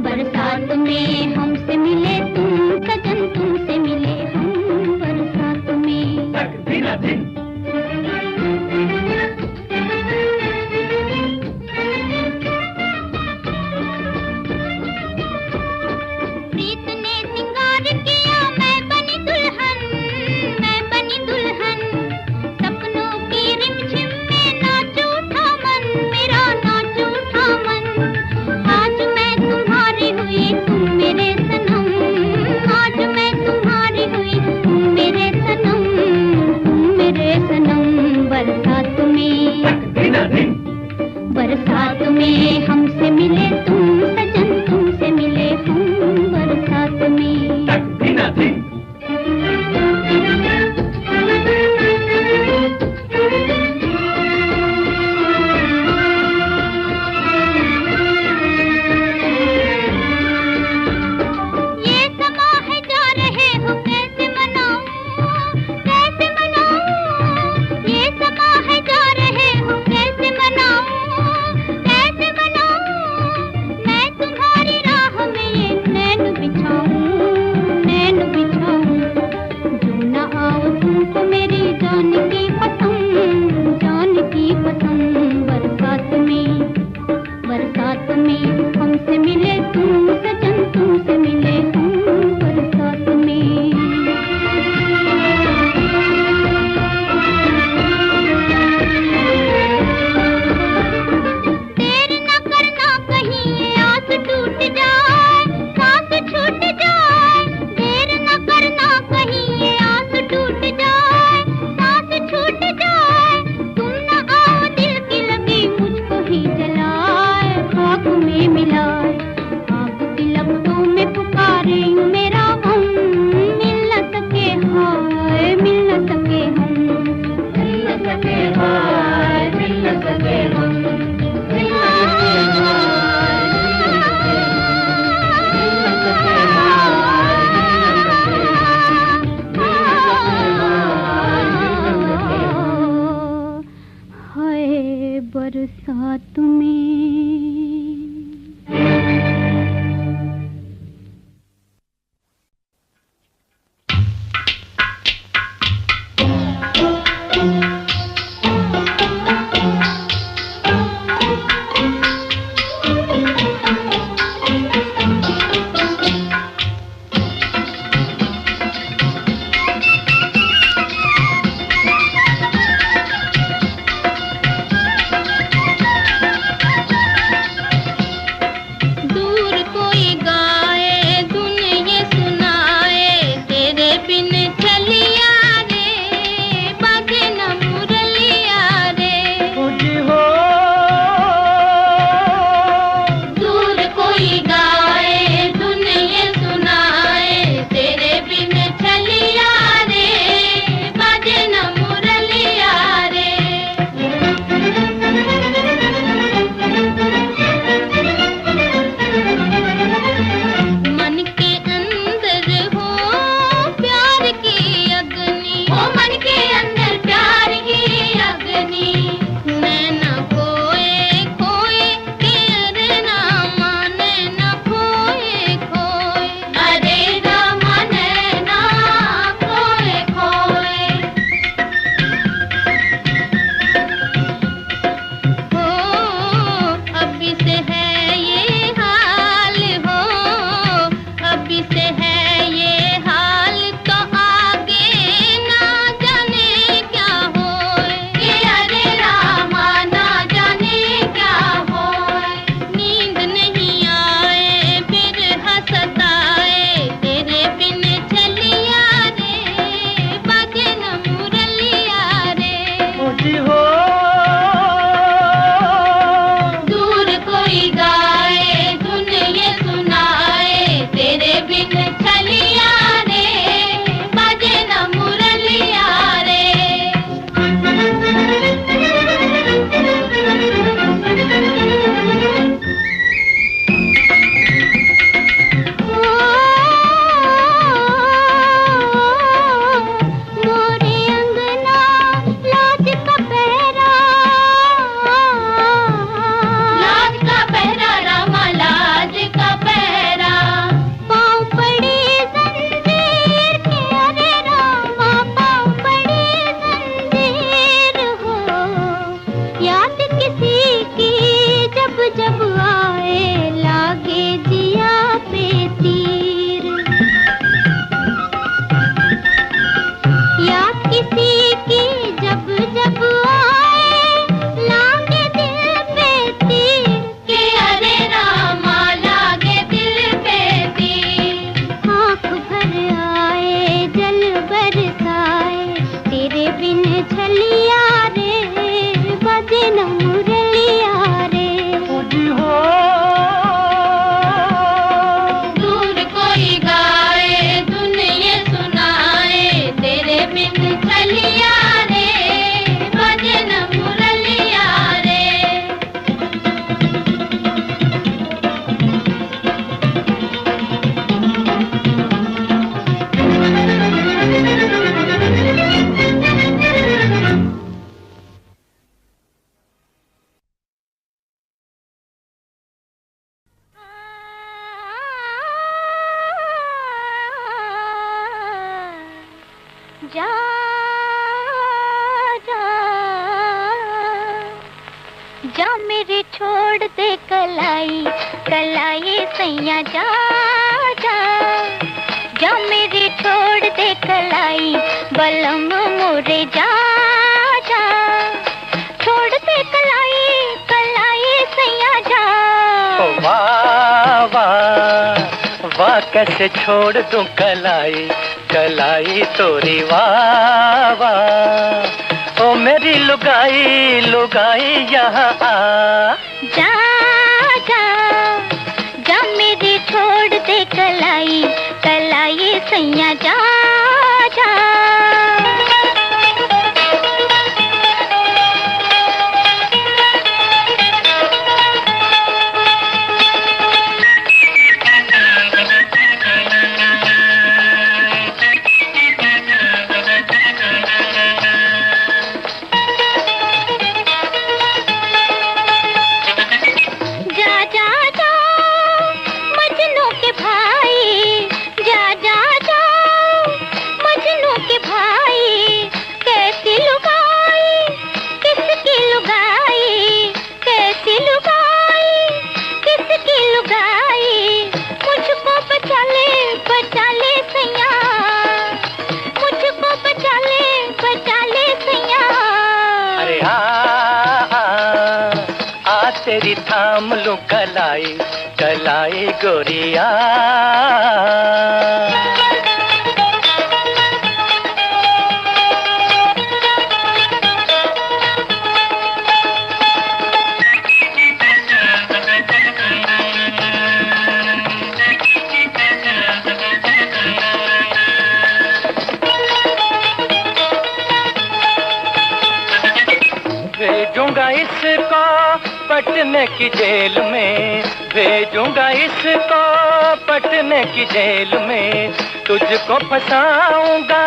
बरसात में हमसे मिले तुम सजन, तुमसे मिले हम बरसात में। बरसात में हमसे मिले तुम सजन, तुमसे मिले हम बरसात में। बरसात में हमसे मिले तुम सजन, तुमसे मिले हम बरसात में। देर न करना कहीं ये आस टूट जाए, सांस छूट जाए। देर न करना कहीं ये आस टूट जाए, सांस छूट जाए। तुम न आओ दिल की लगी मुझको ही जलाए, आग में मिलाए। आग की लपटों में पुकारे मेरा हम, मिल न सके हाय, मिल न सके हम, मिल न सके हाय, मिल न सके हम, मिल न सके हाय बरसात में। दूर कोई गाए, धुन ये सुनाए, तेरे बिन छलिया रे बजे न मुरलिया रे। पूजी हो दूर कोई गाए धुन ये सुनाए तेरे बिन छलिया रे बजे न मुरलिया रे। जा जा जा मेरी छोड़ दे कलाई कलाई सैया जा जा जा मेरी छोड़ दे कलाई बलम मोरे जा जा छोड़ दे कलाई कलाई सैया जा। वाह वाह वाह कैसे छोड़ दूं कलाई कलाई तोरी वाह वाह। ओ मेरी लुगाई लुगाई यहाँ आ जा जा जा मेरी छोड़ दे कलाई कलाई सैया जा जा। तेरी थाम लूं कलाई कलाई गोरिया। भेजूंगा इसको पटने की जेल में भेजूंगा इसको पटने की जेल में। तुझको फंसाऊंगा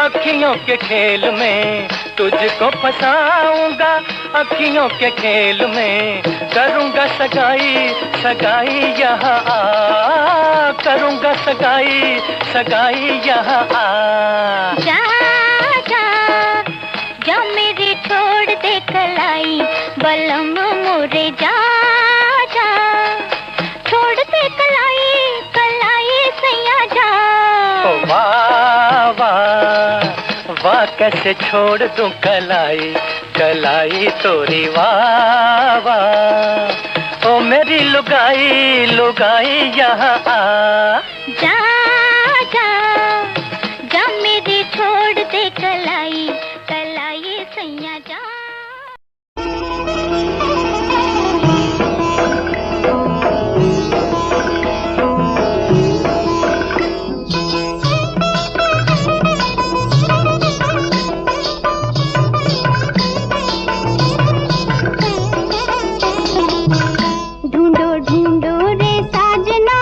अखियों के खेल में तुझको फंसाऊंगा अखियों के खेल में। करूंगा सगाई सगाई यहाँ आ करूंगा सगाई सगाई यहाँ आ। जा जा जा मेरी छोड़ दे कलाई बलम मोरे जा जा छोड़ दे कलाई कलाई सैया जा। वाह वाह वाह कैसे छोड़ दूं कलाई कलाई तोरी वाह वाह। ओ मेरी लुगाई लुगाई यहाँ आ जा जा जा मेरी छोड़ दे कलाई कलाई सैया जा। ढूंढो ढूंढो रे साजना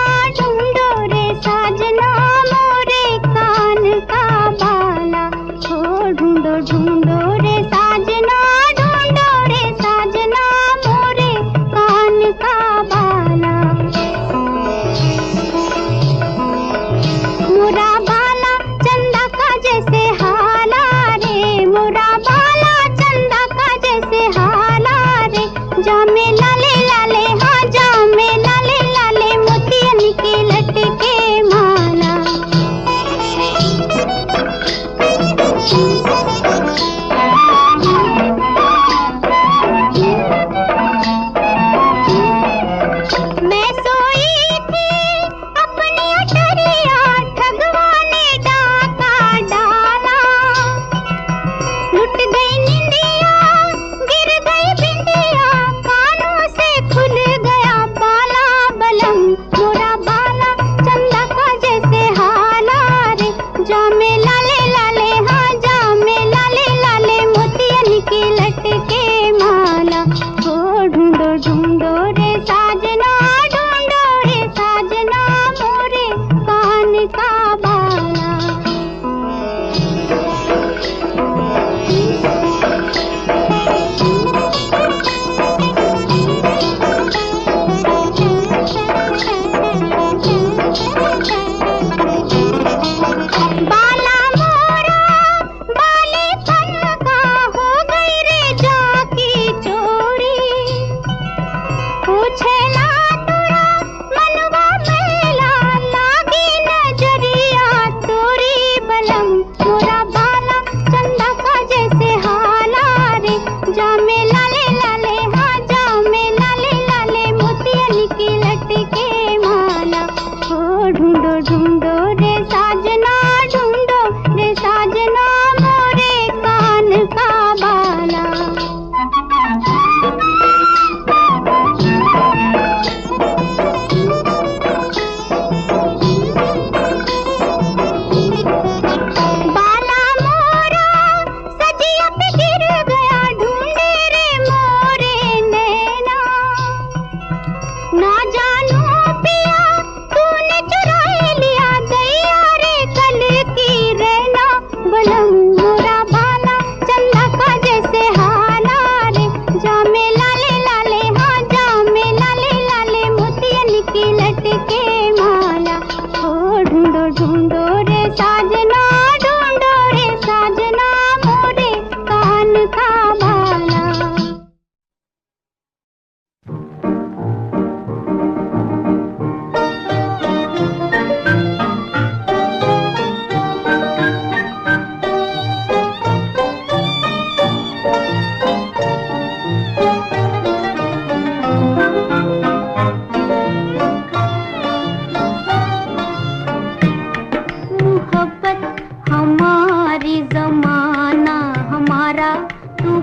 साजना ढूंढो रे साजना मोरे कान का बाला।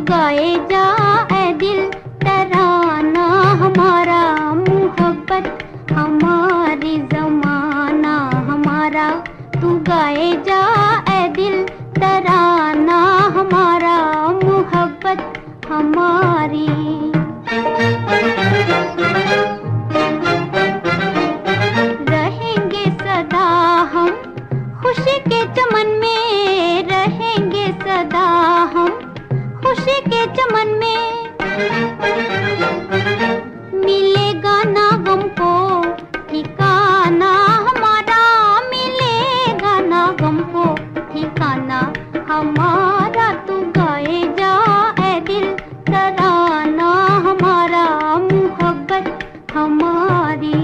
गाए जा ऐ दिल तराना हमारा, मोहब्बत हमारी ज़माना हमारा, तू गाए जा ऐ दिल तराना हमारा, मोहब्बत हमारी। रहेंगे सदा हम खुशी के चमन में, रहेंगे सदा हम खुशी के चमन में। मिलेगा ना गम को ठिकाना हमारा, मिलेगा ना गम को ठिकाना हमारा, तू गाए जा ऐ दिल तराना हमारा, मोहब्बत हमारी।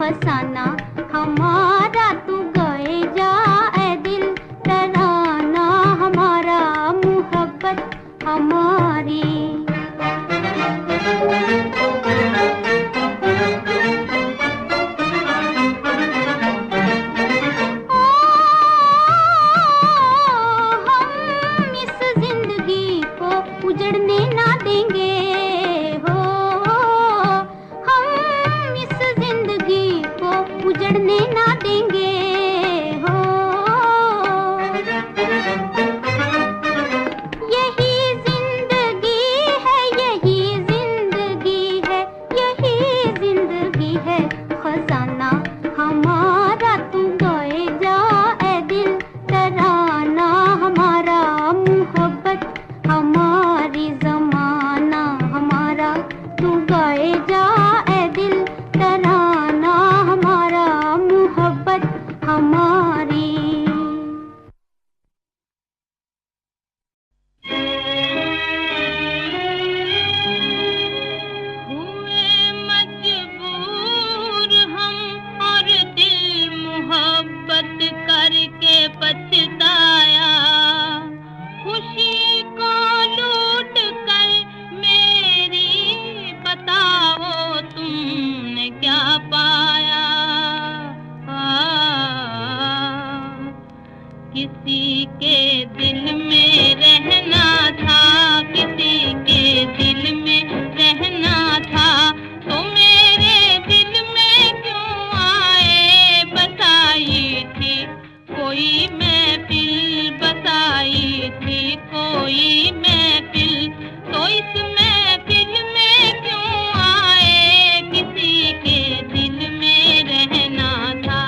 फसाना हमारा, तू गाए जा ऐ दिल तराना हमारा, मोहब्बत हमारी। हम इस जिंदगी को उजड़ने ना देंगे, उजड़ने ना देंगे हो। यही जिंदगी है, यही जिंदगी है, यही जिंदगी है खजाना हमारा, तू गाए जा ऐ दिल तराना हमारा, मोहब्बत हमारी ज़माना हमारा, तू गाए जा ऐ दिल तराना हमारा, मोहब्बत हमारी। हुए मजबूर हम और दिल मोहब्बत करके पछताया, खुशी को लूट कर मेरी बताओ तुमने क्या पाया। किसी के दिल में रहना था, किसी के दिल में रहना था, तो मेरे दिल में क्यों आए बसाई थी कोई महफिल, बसाई थी कोई महफिल, तो इस महफिल में क्यों आए किसी के दिल में रहना था।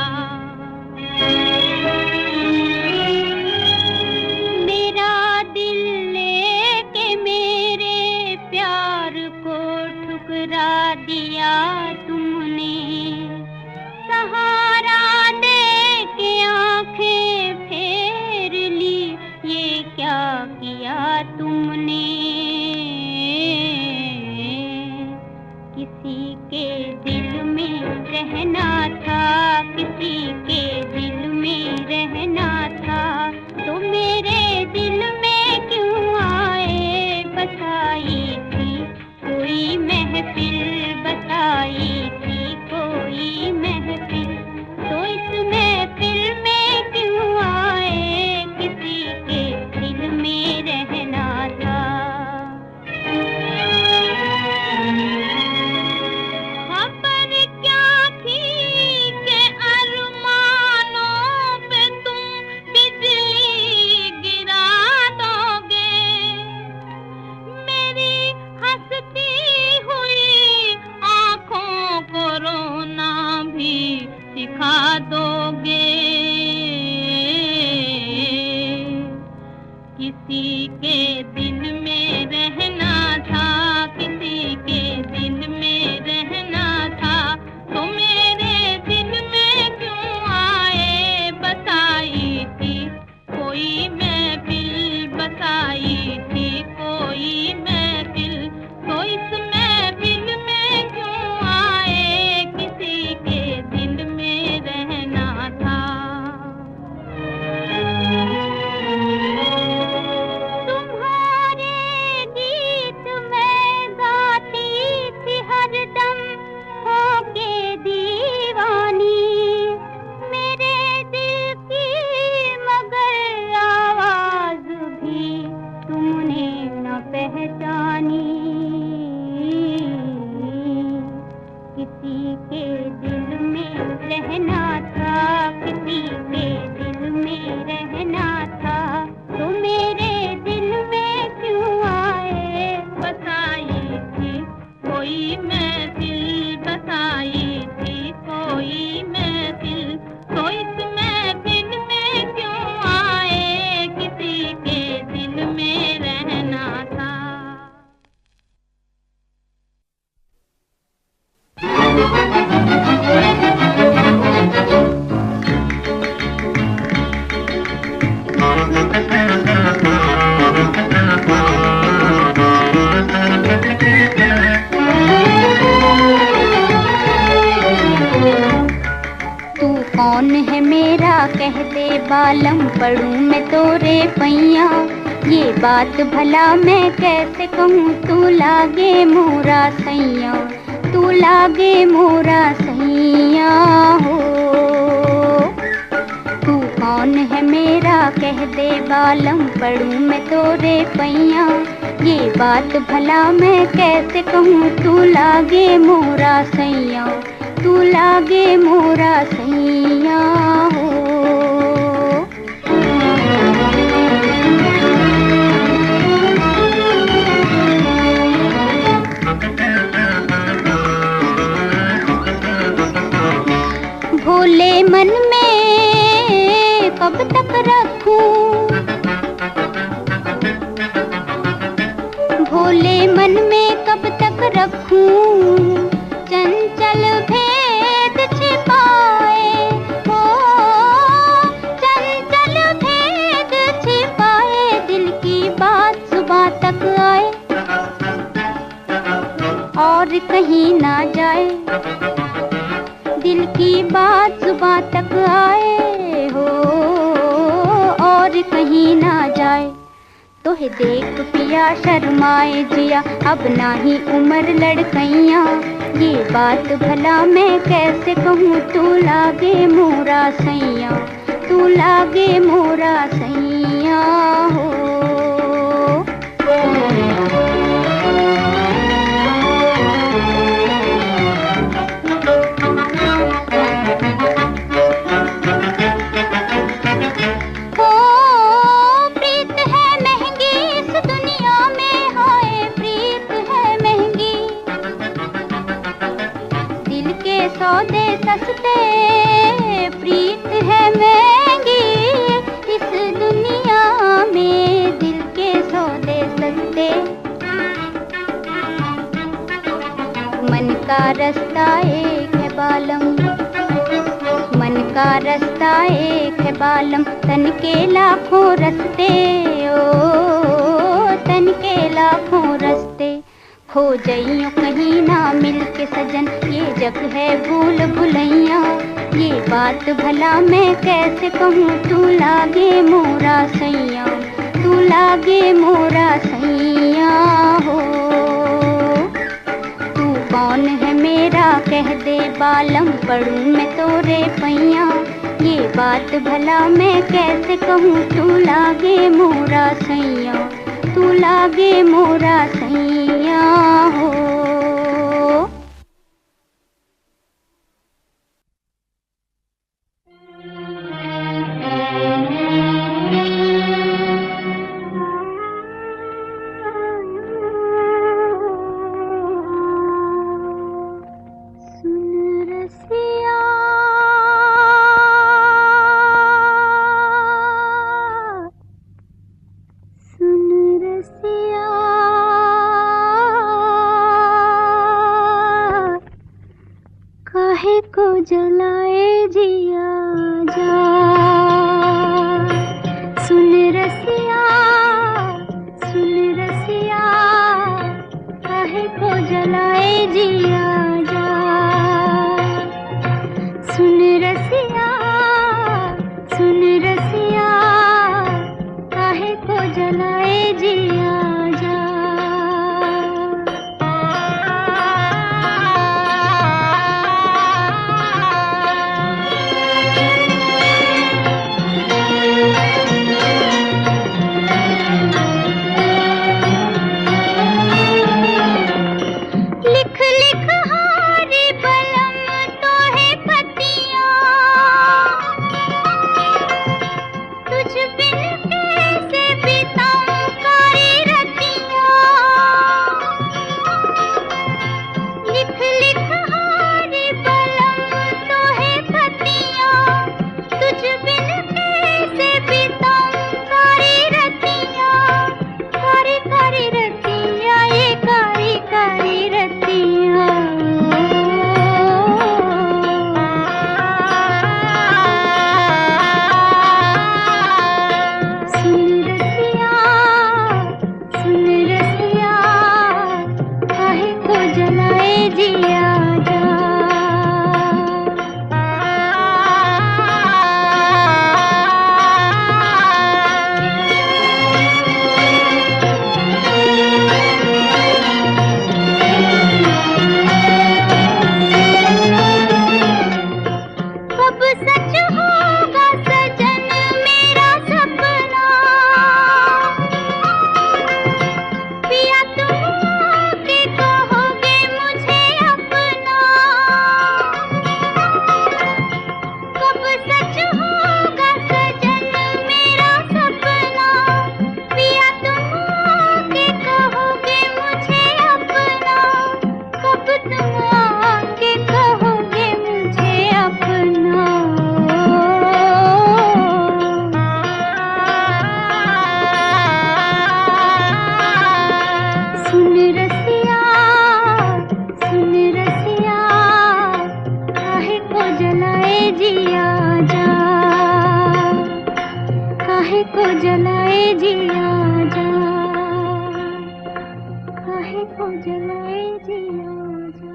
तू कौन है मेरा कह दे बालम, पढ़ूं मैं तोरे पैया। ये बात भला मैं कैसे कहूँ, तू लागे मोरा सैया, तू लागे मोरा सैया हो। तू कौन है मेरा कह दे बालम, पढ़ूं मैं तोरे पैया। ये बात भला मैं कैसे कहूँ, तू लागे मोरा सैया, तू लागे मोरा सैया हो। भोले मन में कब तक रखूं, भोले मन में कब तक रखूं, चंचल भेद छिपाए हो, चंचल भेद छिपाए, दिल की बात सुबह तक आए और कहीं ना जाए, दिल की बात सुबह तक आए हो और कहीं ना जाए। तोहे देख पिया शर्माए जिया, अब ना ही उम्र लड़कैया। ये बात भला मैं कैसे कहूँ, तू लागे मोरा सैया, तू लागे मोरा सैया हो। सौदे सस्ते प्रीत है महंगी, इस दुनिया में दिल के सौदे सस्ते। मन का रास्ता एक है बालम, मन का रास्ता एक है बालम, तन के लाखों रास्ते ओ, तन के लाखों रास्ते। खो जइयो कहीं ना मिल के सजन, ये जग है भूल भुलैया। ये बात भला मैं कैसे कहूँ, तू लागे मोरा सैया, तू लागे मोरा सैया हो। तू कौन है मेरा कह दे बालम, पढ़ूं मैं तोरे पैया। ये बात भला मैं कैसे कहूँ, तू लागे मोरा सैया, तू लागे मोरा सैया हो। सुन रसिया सुन रसिया को जलाए जिया जा, काहे को जलाए जिया जा।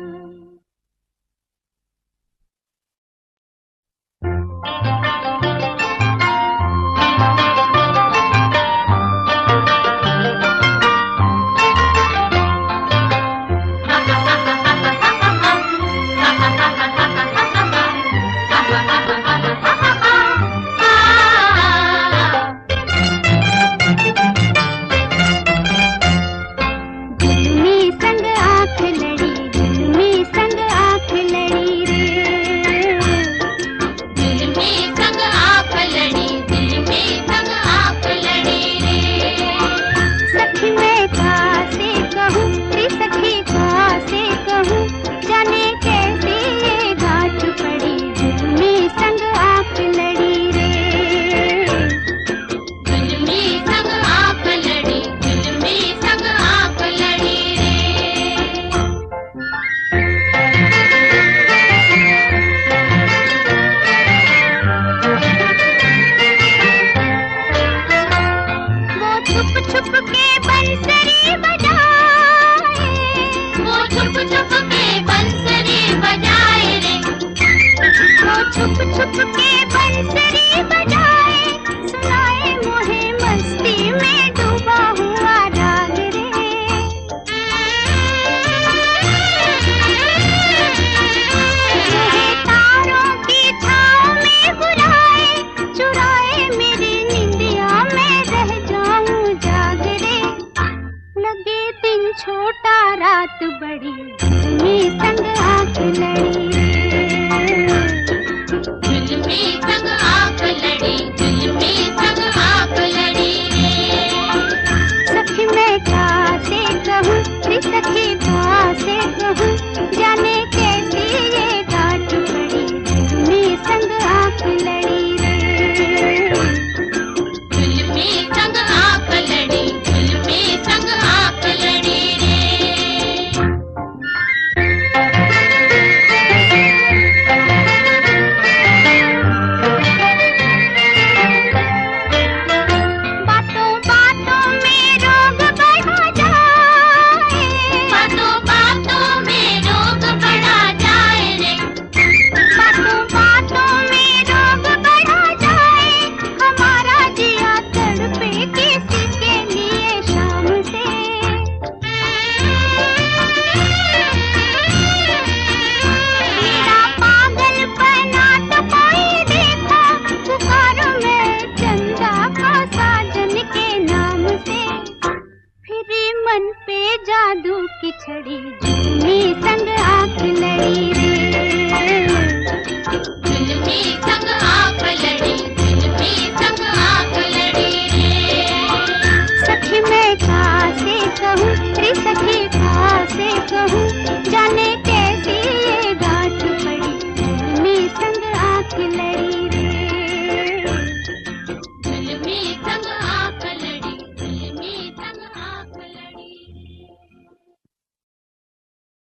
छोटा रात बड़ी